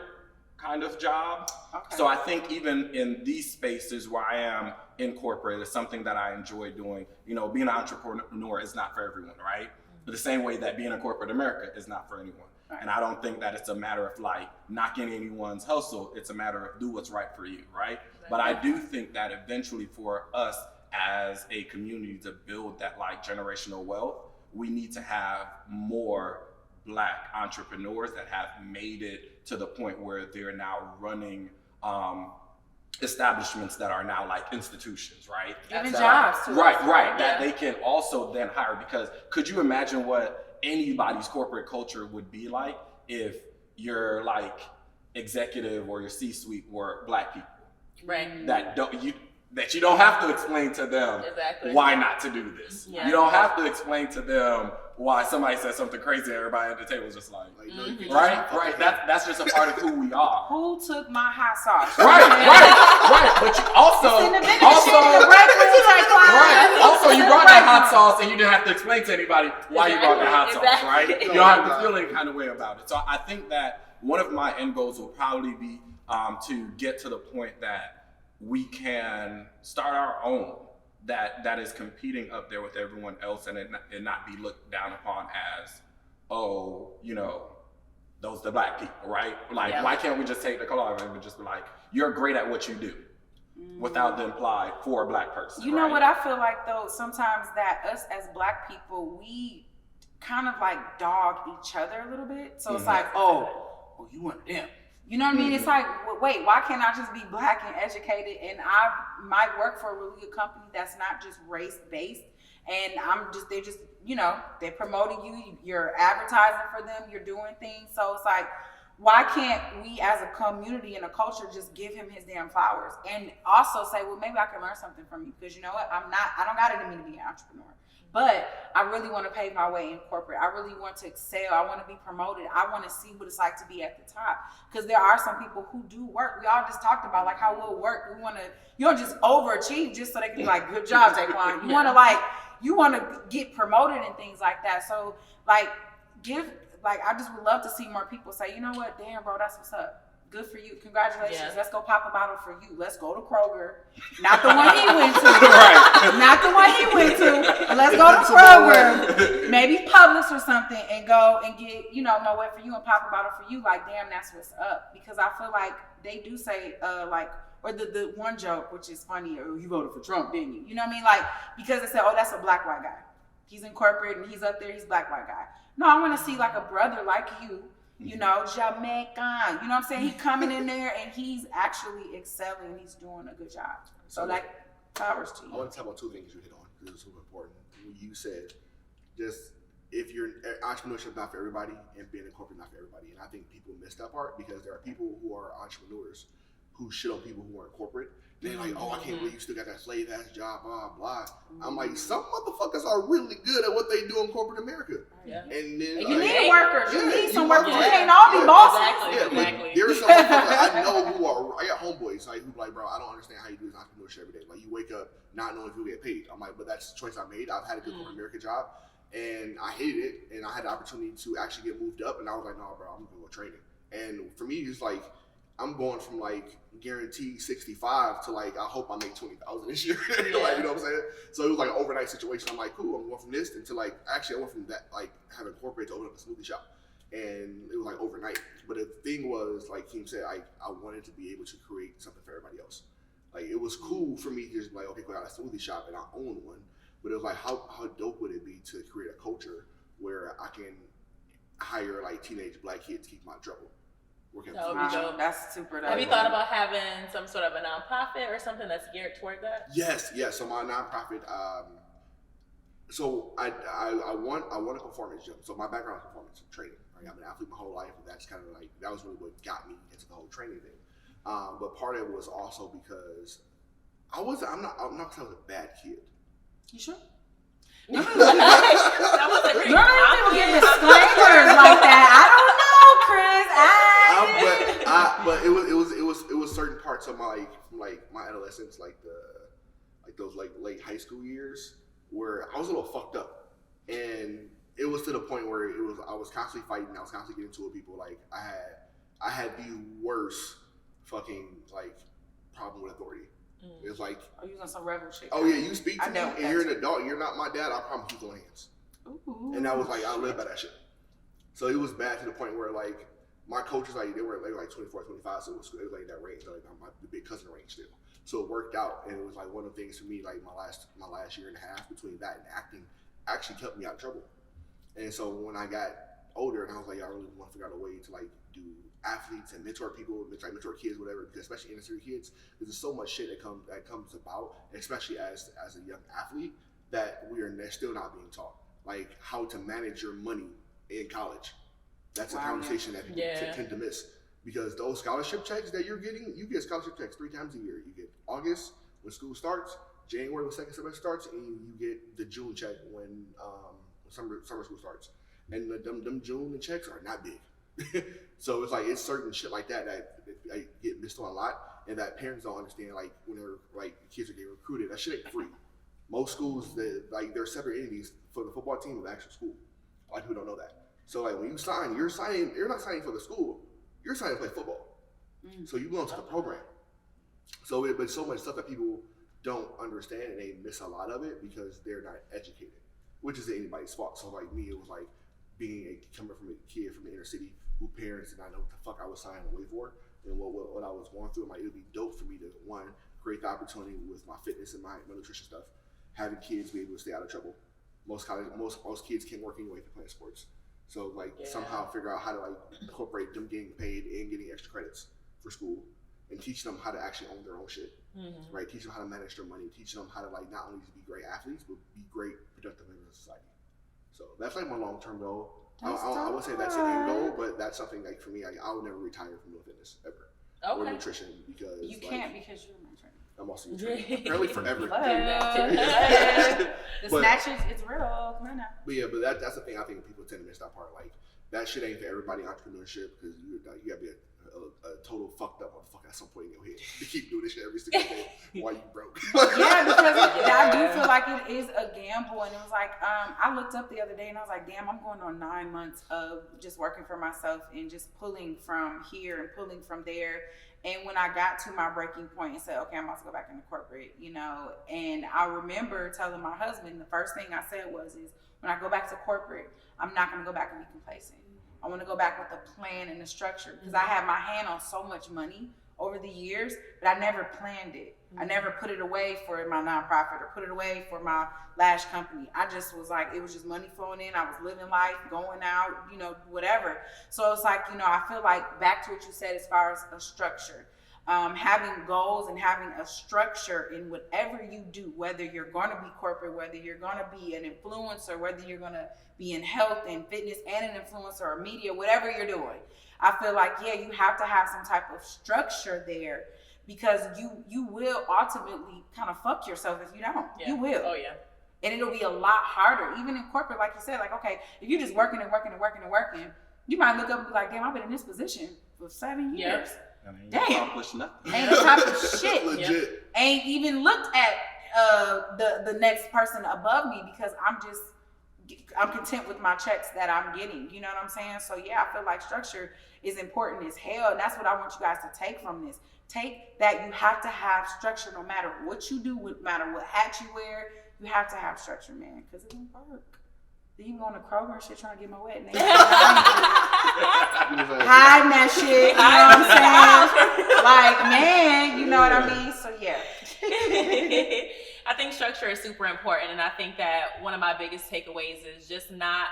[SPEAKER 4] kind of job. Okay. So I think even in these spaces where I am in corporate is something that I enjoy doing. You know, being an entrepreneur is not for everyone, right? But the same way that being in corporate America is not for anyone. Right. And I don't think that it's a matter of like knocking anyone's hustle. It's a matter of do what's right for you, right? But I do think that eventually for us as a community to build that like generational wealth, we need to have more Black entrepreneurs that have made it to the point where they're now running establishments that are now like institutions, right?
[SPEAKER 2] Giving jobs to
[SPEAKER 4] right, that they can also then hire. Because could you imagine what anybody's corporate culture would be like if your like executive or your C-suite were Black people,
[SPEAKER 1] right?
[SPEAKER 4] That you don't have to explain to them why not to do this. Yeah. You don't have to explain to them why somebody said something crazy and everybody at the table is just like right. That's just a part of who we are.
[SPEAKER 2] Who took my hot sauce?
[SPEAKER 4] Right. But you also you brought that hot sauce and you didn't have to explain to anybody why you brought that hot sauce, right? You don't have to feel any kind of way about it. So I think that one of my end goals will probably be to get to the point that we can start our own that is competing up there with everyone else and not be looked down upon as, oh, you know, those the Black people, right? Like, why can't we just take the color and just be like, you're great at what you do without the implied for a Black person.
[SPEAKER 2] You know what I feel like though, sometimes that us as Black people, we kind of like dog each other a little bit. So it's like, oh, you one of them. You know what I mean? It's like, wait, why can't I just be Black and educated and I might work for a really good company that's not just race-based and they're just, you know, they're promoting you, you're advertising for them, you're doing things. So it's like, why can't we as a community and a culture just give him his damn flowers and also say, well, maybe I can learn something from you because you know what? I don't got it in me to be an entrepreneur. But I really want to pave my way in corporate. I really want to excel. I want to be promoted. I want to see what it's like to be at the top. Because there are some people who do work. We all just talked about like how we'll work. You don't just overachieve just so they can be like, good job, Taekwon. You want to get promoted and things like that. So I just would love to see more people say, you know what, damn, bro, that's what's up. Good for you. Congratulations. Yeah. Let's go pop a bottle for you. Let's go to Kroger. Not the one he went to. Right. Not the one he went to. But let's go to Kroger. Maybe Publix or something and go and get, you know, my way for you and pop a bottle for you. Like, damn, that's what's up. Because I feel like they do say, or the one joke, which is funny, oh, you voted for Trump, didn't you? You know what I mean? Like, because they say, oh, that's a Black white guy. He's in corporate and he's up there, he's Black white guy. No, I want to see like a brother like you. You know, Jamaican. You know what I'm saying? He's coming in there and he's actually excelling and he's doing a good job. So like, flowers to you.
[SPEAKER 3] I want to talk about two things you hit on because it's super important. You said just if you're entrepreneurship not for everybody and being in corporate not for everybody. And I think people miss that part because there are people who are entrepreneurs who shit on people who are in corporate. They're like, oh, I can't believe you still got that slave ass job, blah, blah. I'm like, some motherfuckers are really good at what they do in corporate America. Yeah. And then
[SPEAKER 2] you need workers. You need some workers. We can't all be bosses.
[SPEAKER 3] Exactly. There are some motherfuckers I know who are, I got homeboys like, who like, bro, I don't understand how you do this entrepreneurship every day. Like, you wake up not knowing if you'll get paid. I'm like, but that's the choice I made. I've had a good corporate America job and I hated it. And I had the opportunity to actually get moved up. And I was like, no, bro, I'm going to go training. And for me, it's like, I'm going from like guaranteed 65 to like, I hope I make 20,000 this year. Like, you know what I'm saying? So it was like an overnight situation. I'm like, cool, I'm going from this until like, actually I went from that, like having corporate to open up a smoothie shop. And it was like overnight. But the thing was, like Keem said, I wanted to be able to create something for everybody else. Like, it was cool for me to just be like, okay, go out a smoothie shop and I own one. But it was like, how dope would it be to create a culture where I can hire like teenage Black kids to keep my trouble?
[SPEAKER 1] That would be dope.
[SPEAKER 2] That's super dope.
[SPEAKER 1] Have you thought about having some sort of a nonprofit or something that's geared toward that?
[SPEAKER 3] Yes. So my nonprofit, so I want a performance gym. So my background is performance training. Right? I'm an athlete my whole life, and that's kind of like, that was really what got me into the whole training thing. But part of it was also because I'm not because I was a bad kid.
[SPEAKER 2] You sure?
[SPEAKER 1] That was a great
[SPEAKER 2] disclaimers like that. I don't know, Chris.
[SPEAKER 3] But it was certain parts of my my adolescence, those late high school years, where I was a little fucked up, and it was to the point where I was constantly fighting. I was constantly getting into it with people. Like I had the worst fucking problem with authority. It's like,
[SPEAKER 2] are you on some rebel shit?
[SPEAKER 3] Oh yeah, you speak to me and you're an adult. You're not my dad. I promise you throw hands. Ooh. And I was like, I live by that shit. So it was bad to the point where my coaches they were 24, 25, so it was like that range, my big cousin range still. So it worked out, and it was one of the things for me, my last year and a half between that and acting actually kept me out of trouble. And so when I got older, and I was like, I really want to figure out a way to do athletes and mentor people, mentor kids, whatever, because especially inner city kids, there's so much shit that comes about, especially as a young athlete, that they're still not being taught, like how to manage your money in college. That's a conversation that people tend to miss, because those scholarship checks that you're getting, you get scholarship checks 3 times a year. You get August when school starts, January when second semester starts, and you get the June check when summer school starts. And them June checks are not big. So it's certain shit like that get missed on a lot, and that parents don't understand. When they're kids are getting recruited, that shit ain't free. Most schools they're separate entities for the football team and the actual school. A lot of people don't know that. So when you sign, you're not signing for the school. You're signing to play football. So you belong to the program. So but so much stuff that people don't understand, and they miss a lot of it because they're not educated, which is anybody's fault. So me, it was coming from a kid from the inner city who parents did not know what the fuck I was signing away for, and what I was going through. It would be dope for me to create the opportunity with my fitness and my nutrition stuff, having kids be able to stay out of trouble. Most kids can't work anyway if they're playing sports. So somehow figure out how to incorporate them getting paid and getting extra credits for school, and teaching them how to actually own their own shit. Right? Teach them how to manage their money, teach them how to not only be great athletes, but be great productive members of society. So that's my long-term goal. I would say that's an end goal, but that's something for me, I will never retire from doing fitness ever. Or nutrition, because
[SPEAKER 2] you can't, because you're my trainer.
[SPEAKER 3] I'm also your trainer. Apparently forever.
[SPEAKER 2] The snatches, it's real. Come on now.
[SPEAKER 3] But that's the thing I think people tend to miss that part. That shit ain't for everybody, entrepreneurship, because you gotta be a total fucked up motherfucker at some point in your head to keep doing this shit every single day while you broke.
[SPEAKER 2] Because I do feel like it is a gamble, and it was I looked up the other day and I was like, damn, I'm going on 9 months of just working for myself and just pulling from here and pulling from there. And when I got to my breaking point and said, okay, I'm about to go back into corporate, and I remember telling my husband, the first thing I said is when I go back to corporate, I'm not going to go back and be complacent. I want to go back with a plan and a structure, because I had my hand on so much money over the years, but I never planned it. I never put it away for my nonprofit or put it away for my lash company. I just was it was just money flowing in. I was living life, going out, whatever. So it's I feel back to what you said as far as a structure. Having goals and having a structure in whatever you do, whether you're going to be corporate, whether you're going to be an influencer, whether you're going to be in health and fitness and an influencer or media, whatever you're doing. I feel you have to have some type of structure there, because you will ultimately kind of fuck yourself if you don't. Yeah. You will.
[SPEAKER 1] Oh, yeah.
[SPEAKER 2] And it'll be a lot harder, even in corporate, like you said, okay, if you're just working and working and working and working, you might look up and be like, damn, I've been in this position for 7 years.
[SPEAKER 4] Damn. Accomplished nothing.
[SPEAKER 2] Ain't accomplished shit.
[SPEAKER 3] Legit.
[SPEAKER 2] Ain't even looked at the next person above me, because I'm content with my checks that I'm getting. You know what I'm saying? So yeah, I feel structure is important as hell. And that's what I want you guys to take from this. Take that you have to have structure no matter what you do, no matter what hat you wear. You have to have structure, man, because it won't work. Then you going to Kroger and shit trying to get my wet, and they hiding that shit, you know what I'm saying? Man, you know what I mean? So yeah.
[SPEAKER 1] I think structure is super important, and I think that one of my biggest takeaways is just not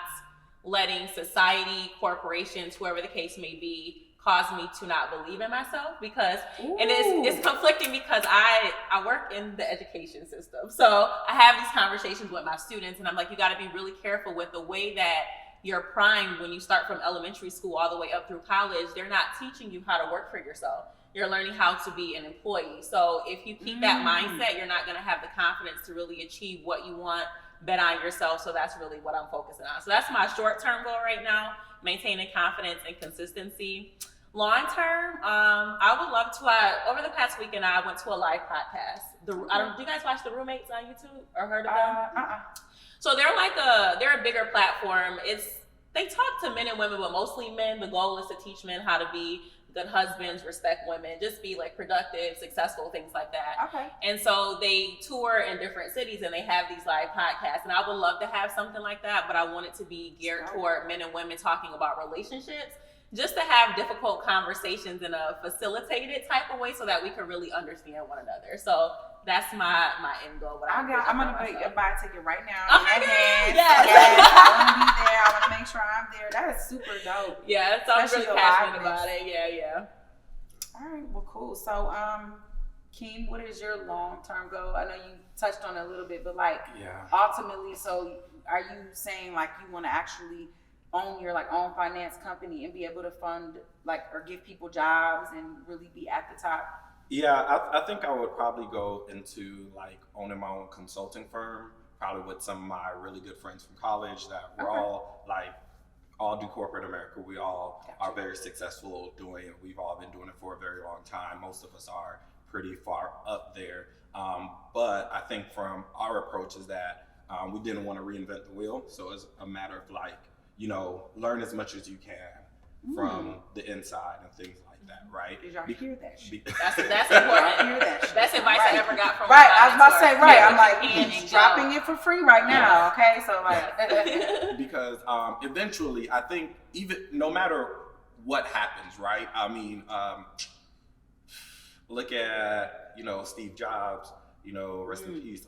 [SPEAKER 1] letting society, corporations, whoever the case may be, cause me to not believe in myself, because and it's conflicting, because I work in the education system. So I have these conversations with my students, and I'm you got to be really careful with the way that you're primed when you start from elementary school all the way up through college. They're not teaching you how to work for yourself. You're learning how to be an employee. So if you keep that mindset, you're not going to have the confidence to really achieve what you want, bet on yourself. So that's really what I'm focusing on. So that's my short-term goal right now, maintaining confidence and consistency. Long term, I would love to. Over the past weekend, I went to a live podcast. Do you guys watch The Roommates on YouTube or heard of them? So they're a bigger platform. They talk to men and women, but mostly men. The goal is to teach men how to be good husbands, respect women, just be like productive, successful, things like that.
[SPEAKER 2] Okay.
[SPEAKER 1] And so they tour in different cities and they have these live podcasts. And I would love to have something like that, but I want it to be geared toward men and women talking about relationships, just to have difficult conversations in a facilitated type of way so that we can really understand one another. So that's my end goal.
[SPEAKER 2] I'm gonna buy a ticket right now.
[SPEAKER 1] Okay.
[SPEAKER 2] Yes. I want to be there. I want to make sure I'm there. That is super dope.
[SPEAKER 1] Yeah, so I'm really passionate about it. Yeah.
[SPEAKER 2] All right, well, cool. So, Keem, what is your long-term goal? I know you touched on it a little bit, but ultimately, so are you saying like you want to actually own your own finance company and be able to fund or give people jobs and really be at the top?
[SPEAKER 4] Yeah, I think I would probably go into owning my own consulting firm, probably with some of my really good friends from college that we're all do corporate America. We all are very successful doing it. We've all been doing it for a very long time. Most of us are pretty far up there. But I think from our approach is that we didn't want to reinvent the wheel. So it's a matter of learn as much as you can from the inside and things like that, right?
[SPEAKER 2] Did y'all hear that shit?
[SPEAKER 1] That's important. Best advice I ever got from
[SPEAKER 2] I was about to say, I'm
[SPEAKER 1] he's
[SPEAKER 2] dropping it for free right now, okay? So
[SPEAKER 4] because eventually I think even no matter what happens, right? I mean, look at, Steve Jobs, rest in peace,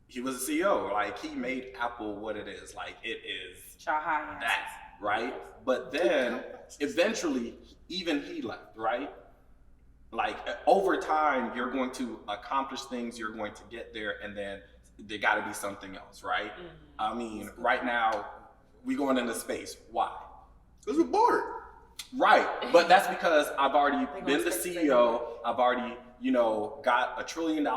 [SPEAKER 4] he was a CEO, he made Apple what it is, it is that, right? But then eventually even he left, right? Over time, you're going to accomplish things, you're going to get there, and then there got to be something else, right? Mm-hmm. I mean, right now, we going into space. Why?
[SPEAKER 3] Because we're bored.
[SPEAKER 4] Right, but that's because I've already been the CEO. I've already, got $1 trillion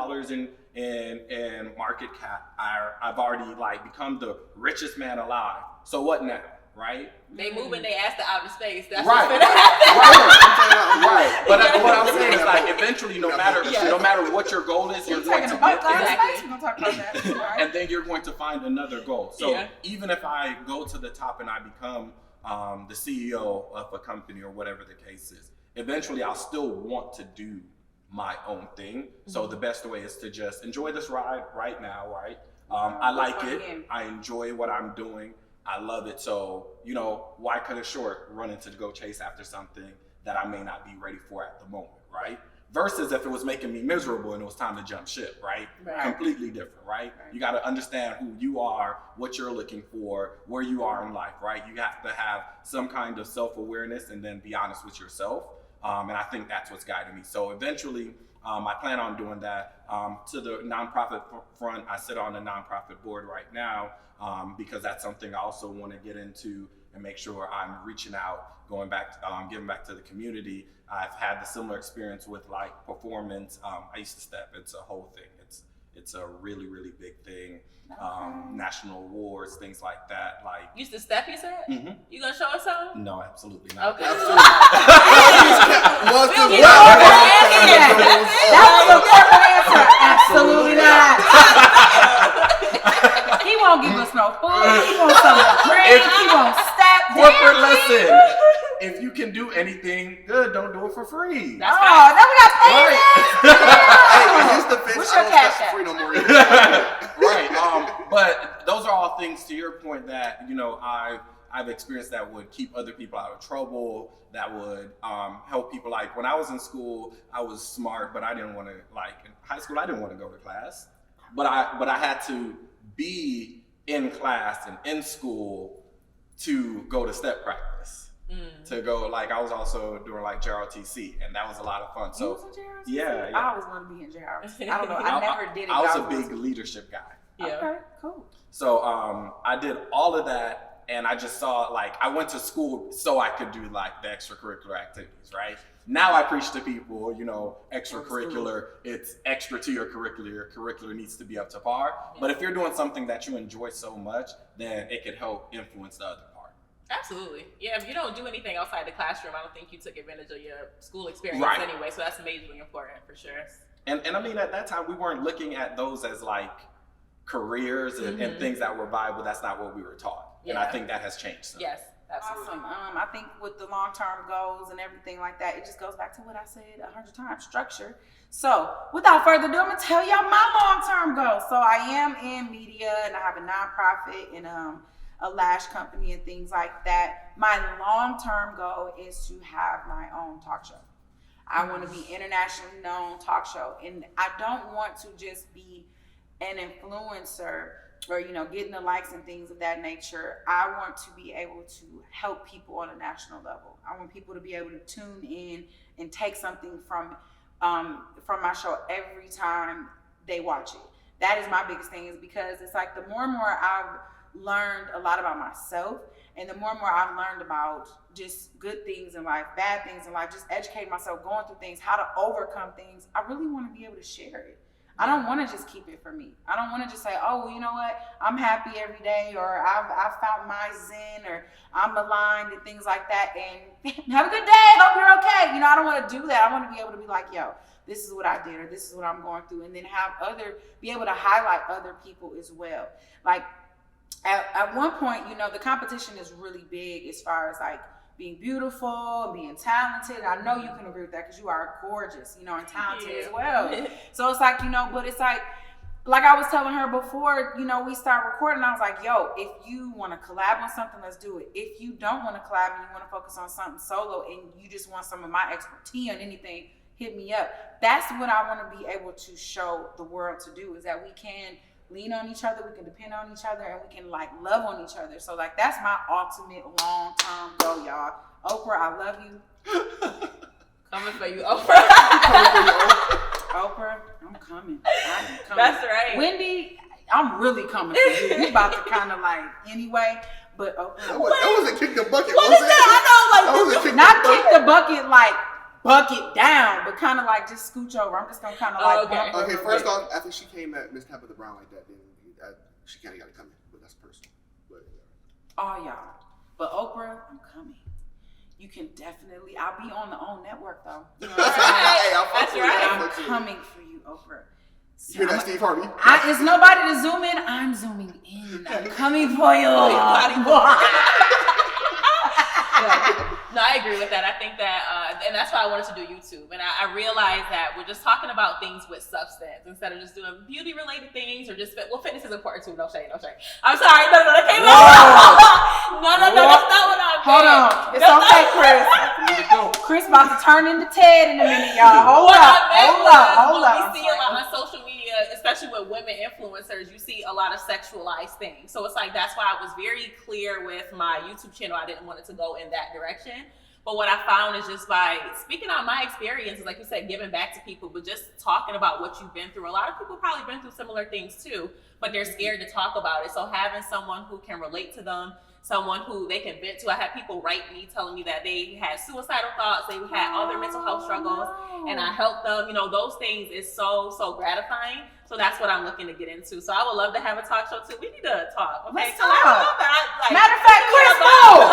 [SPEAKER 4] in market cap. I've already become the richest man alive. So what now? Right?
[SPEAKER 1] They moving their ass to outer space. That's
[SPEAKER 4] right.
[SPEAKER 1] What's gonna happen.
[SPEAKER 4] Right. But what I'm saying is eventually, no matter what your goal is, you're going to get
[SPEAKER 2] exactly. We're gonna talk about that.
[SPEAKER 4] And then you're going to find another goal. So even if I go to the top and I become the CEO of a company or whatever the case is, eventually I'll still want to do my own thing. Mm-hmm. So the best way is to just enjoy this ride right now, right? I like it. I enjoy what I'm doing. I love it. So, why cut it short running to go chase after something that I may not be ready for at the moment, right? Versus if it was making me miserable and it was time to jump ship, right? Completely different, right? You got to understand who you are, what you're looking for, where you are in life, right? You have to have some kind of self-awareness and then be honest with yourself. And I think that's what's guiding me. So eventually, I plan on doing that. To the nonprofit front, I sit on the nonprofit board right now because that's something I also want to get into and make sure I'm reaching out, going back, giving back to the community. I've had the similar experience with performance. I used to step. It's a whole thing. It's a really, really big thing. National awards, things like that.
[SPEAKER 1] You used to step, you said?
[SPEAKER 4] Mm-hmm.
[SPEAKER 1] You gonna show us something?
[SPEAKER 4] No, absolutely not.
[SPEAKER 1] Okay.
[SPEAKER 2] That was a corporate answer. Absolutely not. He won't give us no food. He wants something to drink. He won't step.
[SPEAKER 4] Corporate lesson. If you can do anything good, don't do it for free.
[SPEAKER 2] Now we got paid.
[SPEAKER 3] Hey, use the fence.
[SPEAKER 2] What's your cash app?
[SPEAKER 3] Free no more.
[SPEAKER 4] Right. But those are all things, to your point, that I've experienced that would keep other people out of trouble. That would help people. When I was in school, I was smart, but I didn't want to. In high school, I didn't want to go to class. But I had to be in class and in school to go to step practice. To go, I was also doing JROTC, and that was a lot of fun. So,
[SPEAKER 2] you was in JROTC?
[SPEAKER 4] Yeah.
[SPEAKER 2] I always wanted to be in JROTC. I don't know. I never did it.
[SPEAKER 4] I was a big leadership guy.
[SPEAKER 1] Yeah.
[SPEAKER 2] Okay, cool.
[SPEAKER 4] So, I did all of that, and I just saw, I went to school so I could do, the extracurricular activities, right? Now I preach to people, extracurricular, it's extra to your curricular. Your curricular needs to be up to par. But if you're doing something that you enjoy so much, then it could help influence the other part.
[SPEAKER 1] Absolutely. Yeah, if you don't do anything outside the classroom, I don't think you took advantage of your school experience anyway. So that's majorly important for sure.
[SPEAKER 4] And I mean, at that time, we weren't looking at those as like careers and things that were viable. That's not what we were taught. Yeah. And I think that has changed. So.
[SPEAKER 1] Yes, absolutely.
[SPEAKER 2] Awesome. I think with the long-term goals and everything like that, it just goes back to what I said 100 times, structure. So without further ado, I'm going to tell y'all my long-term goals. So I am in media and I have a nonprofit and a lash company and things like that. My long-term goal is to have my own talk show. I want to be internationally known talk show. And I don't want to just be an influencer or, you know, getting the likes and things of that nature. I want to be able to help people on a national level. I want people to be able to tune in and take something from my show every time they watch it. That is my biggest thing, is because it's like the more and more I've learned a lot about myself, and the more and more I've learned about just good things in life, bad things in life, just educating myself, going through things, how to overcome things, I really want to be able to share it. I don't want to just keep it for me. I don't want to just say, oh, well, you know what? I'm happy every day, or I've found my zen, or I'm aligned and things like that. And have a good day. Hope you're okay. You know, I don't want to do that. I want to be able to be like, yo, this is what I did, or this is what I'm going through. And then be able to highlight other people as well. Like at one point, you know, the competition is really big as far as like being beautiful and being talented. I know you can agree with that because you are gorgeous, you know, and talented as well. So it's like, you know, but it's like I was telling her before, you know, we start recording, I was like, yo, if you want to collab on something, let's do it. If you don't want to collab and you want to focus on something solo and you just want some of my expertise on anything, hit me up. That's what I want to be able to show the world to do, is that we can lean on each other, we can depend on each other, and we can like love on each other. So like that's my ultimate long-term goal, y'all. Oprah, I love you.
[SPEAKER 1] Coming for you, Oprah.
[SPEAKER 2] Oprah, I'm coming.
[SPEAKER 1] That's right.
[SPEAKER 2] Wendy, I'm really coming for you. You about to kind of like anyway, but Oprah.
[SPEAKER 3] That wasn't kick the bucket.
[SPEAKER 1] What is that? I know, like
[SPEAKER 2] kick the bucket like bucket down, but kind of like just scooch over. I'm just gonna kind of like bump
[SPEAKER 3] okay, first off, after she came at Miss Tabitha Brown like that, then she kind of got to come in, but that's personal. But
[SPEAKER 2] oh y'all, but Oprah, I'm coming. You can definitely. I'll be on the OWN network though. You know what I'm saying? I'm coming for you, Oprah. So
[SPEAKER 3] you hear that, Steve Harvey?
[SPEAKER 2] Is nobody to zoom in? I'm zooming in. I'm coming for you.
[SPEAKER 1] No, I agree with that. I think that, and that's why I wanted to do YouTube. And I realized that we're just talking about things with substance instead of just doing beauty-related things or just, well, fitness is important too. No shade, no shade. I'm sorry. No, that came out. No, that's not what I meant.
[SPEAKER 2] Hold on. It's okay, Chris. Chris about to turn into Ted in a minute, y'all. Hold up.
[SPEAKER 1] We see a lot on social media, especially with women influencers, you see a lot of sexualized things. So it's like, that's why I was very clear with my YouTube channel. I didn't want it to go in that direction. But what I found is just by speaking on my experiences, like you said, giving back to people, but just talking about what you've been through. A lot of people probably been through similar things too, but they're scared to talk about it. So having someone who can relate to them, someone who they can vent to. I had people write me telling me that they had suicidal thoughts, they had other mental health struggles, and I helped them. You know, those things is so gratifying. So that's what I'm looking to get into. So I would love to have a talk show too. We need to talk. Okay?
[SPEAKER 2] Let's talk. Matter of fact, Chris, move.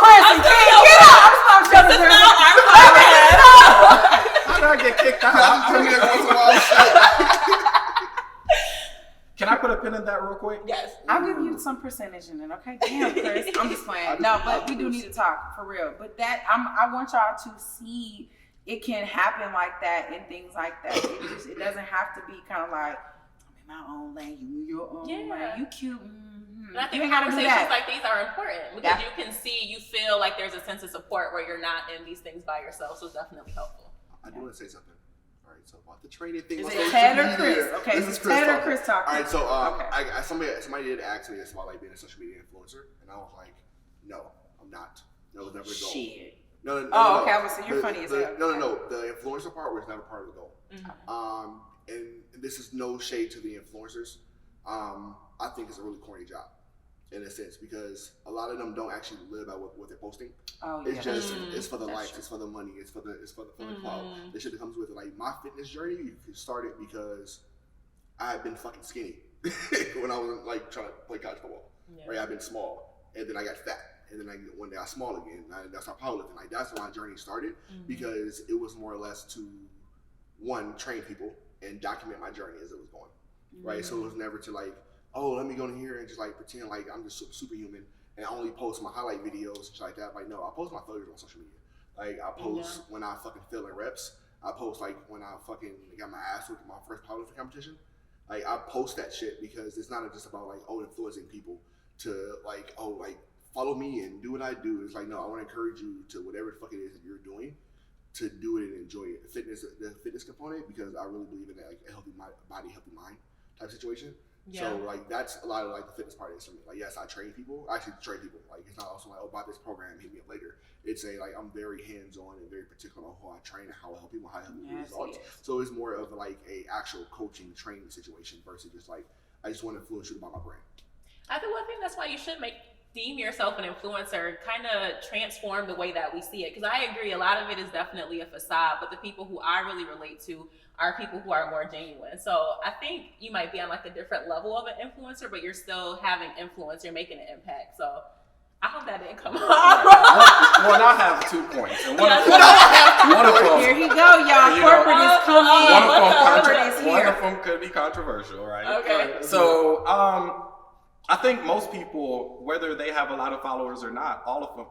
[SPEAKER 2] Chris, get up. I'm just going to
[SPEAKER 4] How did I get kicked out? Can I put a pin in that real quick?
[SPEAKER 1] Yes.
[SPEAKER 2] I'll give you some percentage in it, okay? Damn, Chris. I'm just playing. No, but we do need to talk, for real. But I want y'all to see it can happen like that and things like that. It doesn't have to be kind of like, I'm in my own lane, you in your own lane. You cute. Mm-hmm.
[SPEAKER 1] And I think conversations like these are important because you can see, you feel like there's a sense of support where you're not in these things by yourself. So it's definitely helpful.
[SPEAKER 3] I do want to say something. So about the training thing.
[SPEAKER 2] Is it Ted or Chris? Okay, this is Ted or Chris talking.
[SPEAKER 3] All right, so somebody did ask me this about like being a social media influencer, and I was like, no, I'm not. That was never the goal.
[SPEAKER 2] Shit.
[SPEAKER 3] No.
[SPEAKER 2] Okay, I was saying you're funny as hell.
[SPEAKER 3] No. The influencer part was never part of the goal.
[SPEAKER 1] Mm-hmm.
[SPEAKER 3] And this is no shade to the influencers. I think it's a really corny job in a sense because a lot of them don't actually live by what they're posting. It's just it's for the likes, it's for the money, it's for the clout. The shit that comes with it. Like my fitness journey started because I had been fucking skinny when I was like trying to play college football. Yeah. Right, I've been small, and then I got fat. and then one day I small again. That's how powerlifting. Like that's when my journey started because it was more or less to one, train people and document my journey as it was going. Right, so it was never to like, oh, let me go in here and just like pretend like I'm just superhuman and only post my highlight videos and shit like that. Like no, I post my failures on social media. Like I post when I fucking fail in reps. I post like when I fucking got my ass whooped in my first powerlifting competition. Like I post that shit because it's not just about like influencing people to like like follow me and do what I do. It's like no, I want to encourage you to whatever the fuck it is that you're doing to do it and enjoy it. The fitness component because I really believe in that like a healthy body, healthy mind type situation. Yeah. So like that's a lot of like the fitness part is for me. Like yes, I train people. I actually train people. Like it's not also like buy this program, hit me up later. It's like I'm very hands on and very particular on who I train and how I help people, how I help people results. So it's more of like a actual coaching training situation versus just like I just want to influence you about my brand.
[SPEAKER 1] I think one thing that's why you should deem yourself an influencer, kind of transform the way that we see it. Because I agree, a lot of it is definitely a facade, but the people who I really relate to are people who are more genuine. So I think you might be on like a different level of an influencer, but you're still having influence, you're making an impact. So I hope that didn't come off.
[SPEAKER 4] Well, I have 2 points. And one of them,
[SPEAKER 2] here he go, y'all. Corporate is coming.
[SPEAKER 4] One of them could be controversial, right?
[SPEAKER 1] Okay.
[SPEAKER 4] So, I think most people, whether they have a lot of followers or not, all of them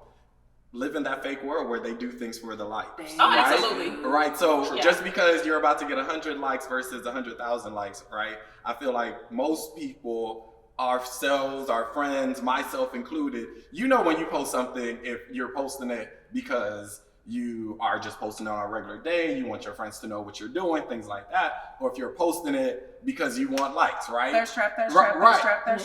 [SPEAKER 4] live in that fake world where they do things for the likes.
[SPEAKER 1] Oh,
[SPEAKER 4] right?
[SPEAKER 1] absolutely.
[SPEAKER 4] Right. So just because you're about to get 100 likes versus 100,000 likes, right? I feel like most people, ourselves, our friends, myself included, you know when you post something, if you're posting it because you are just posting it on a regular day, you want your friends to know what you're doing, things like that, or if you're posting it because you want likes, right?
[SPEAKER 2] Thirst trap.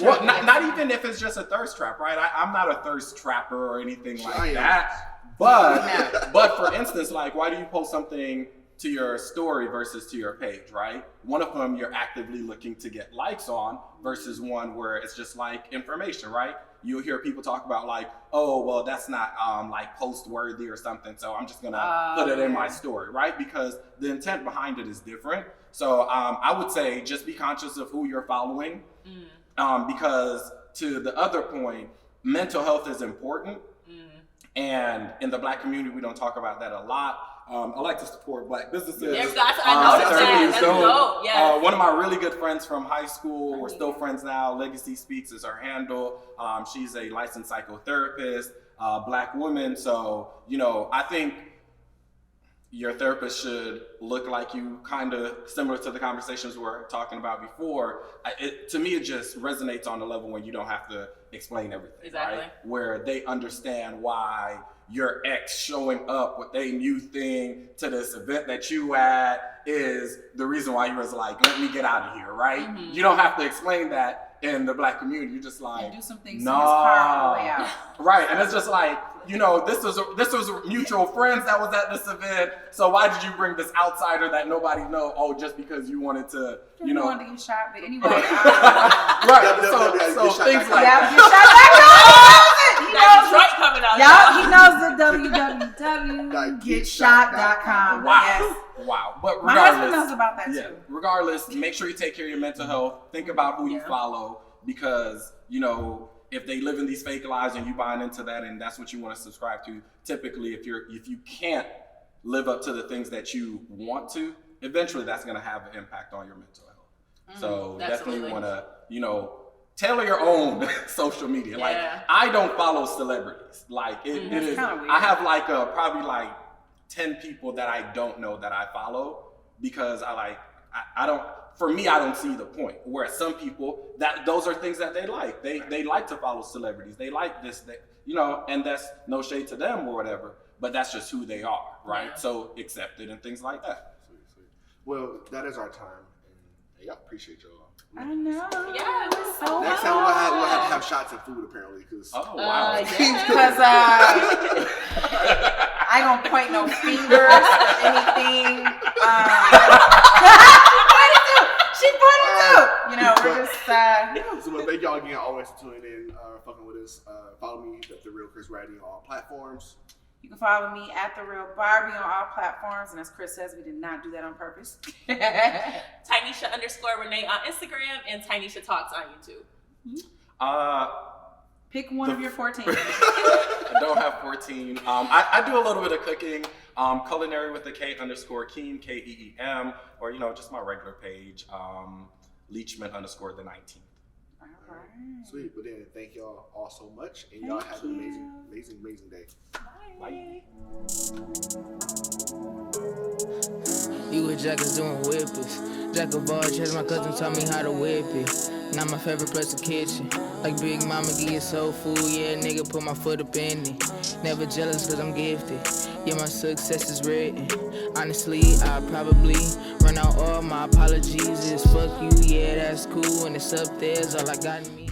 [SPEAKER 4] Well, not even if it's just a thirst trap, right? I'm not a thirst trapper or anything like that. But for instance, like, why do you post something to your story versus to your page, right? One of them you're actively looking to get likes on versus one where it's just like information, right? You'll hear people talk about like, oh, well, that's not like post worthy or something, so I'm just gonna put it in my story, right? Because the intent behind it is different. So I would say just be conscious of who you're following, because to the other point, mental health is important. And in the Black community, we don't talk about that a lot. I like to support Black businesses.
[SPEAKER 1] I noticed that. That's dope. Yes.
[SPEAKER 4] One of my really good friends from high school, we're still friends now, Legacy Speaks is her handle. She's a licensed psychotherapist, Black woman. So, I think your therapist should look like you, kind of similar to the conversations we were talking about before. To me, it just resonates on the level when you don't have to explain everything, right? Where they understand why your ex showing up with a new thing to this event that you at is the reason why you was like, let me get out of here, right? Mm-hmm. You don't have to explain that in the Black community. You're just like,
[SPEAKER 2] do some things in his car on the way out.
[SPEAKER 4] Right, and it's just like, this was mutual friends that was at this event. So why did you bring this outsider that nobody know? Oh, just because you wanted to,
[SPEAKER 2] You wanted to get shot, but anyway.
[SPEAKER 4] Right. So things like that.
[SPEAKER 2] Get shot back.
[SPEAKER 1] Detroit coming out.
[SPEAKER 2] Y'all, he knows the www.getshot.com.
[SPEAKER 4] Wow.
[SPEAKER 2] Yes.
[SPEAKER 4] Wow. But
[SPEAKER 2] my husband knows about that too.
[SPEAKER 4] Regardless, make sure you take care of your mental health. Think about who you follow, because if they live in these fake lives and you buying into that and that's what you want to subscribe to, typically if you can't live up to the things that you want to, eventually that's going to have an impact on your mental health. So definitely want to, tailor your own social media. Like, I don't follow celebrities. Like it is, I have like probably like 10 people that I don't know that I follow, because I don't, for me, I don't see the point. Whereas some people, those are things that they like. They like to follow celebrities. They like this, and that's no shade to them or whatever, but that's just who they are, right? Yeah. So accept it and things like that.
[SPEAKER 3] Sweet. Well, that is our time. And I appreciate y'all.
[SPEAKER 2] I know.
[SPEAKER 1] Yeah, it was so
[SPEAKER 3] next time we'll have to have shots and food, apparently.
[SPEAKER 4] Oh, wow.
[SPEAKER 2] Because I don't point no fingers or anything. She pointed too. We're just.
[SPEAKER 3] So thank y'all again, always for tuning in, fucking with us. Follow me at The Real Chris Writing on all platforms.
[SPEAKER 2] You can follow me at The Real Barbee on all platforms. And as Chris says, we did not do that on purpose.
[SPEAKER 1] Tynisha _ Renee on Instagram and TynishaTalks on YouTube.
[SPEAKER 2] Pick one of your 14.
[SPEAKER 4] I don't have 14. I do a little bit of cooking. Culinary with the K_Keem, Keem, or just my regular page, Leachman _the 19th.
[SPEAKER 2] All right.
[SPEAKER 3] Sweet. But then thank y'all all so much, and y'all have an amazing day.
[SPEAKER 2] Bye.
[SPEAKER 5] You with Jackers doing whippers. Jack of all trades, my cousin taught me how to whip it. Now my favorite place the kitchen. Like Big Mama give you soul food, yeah, nigga put my foot up in it. Never jealous cause I'm gifted. Yeah, my success is written. Honestly, I probably run out all my apologies. Is fuck you, yeah, that's cool. And it's up there's all I got in me.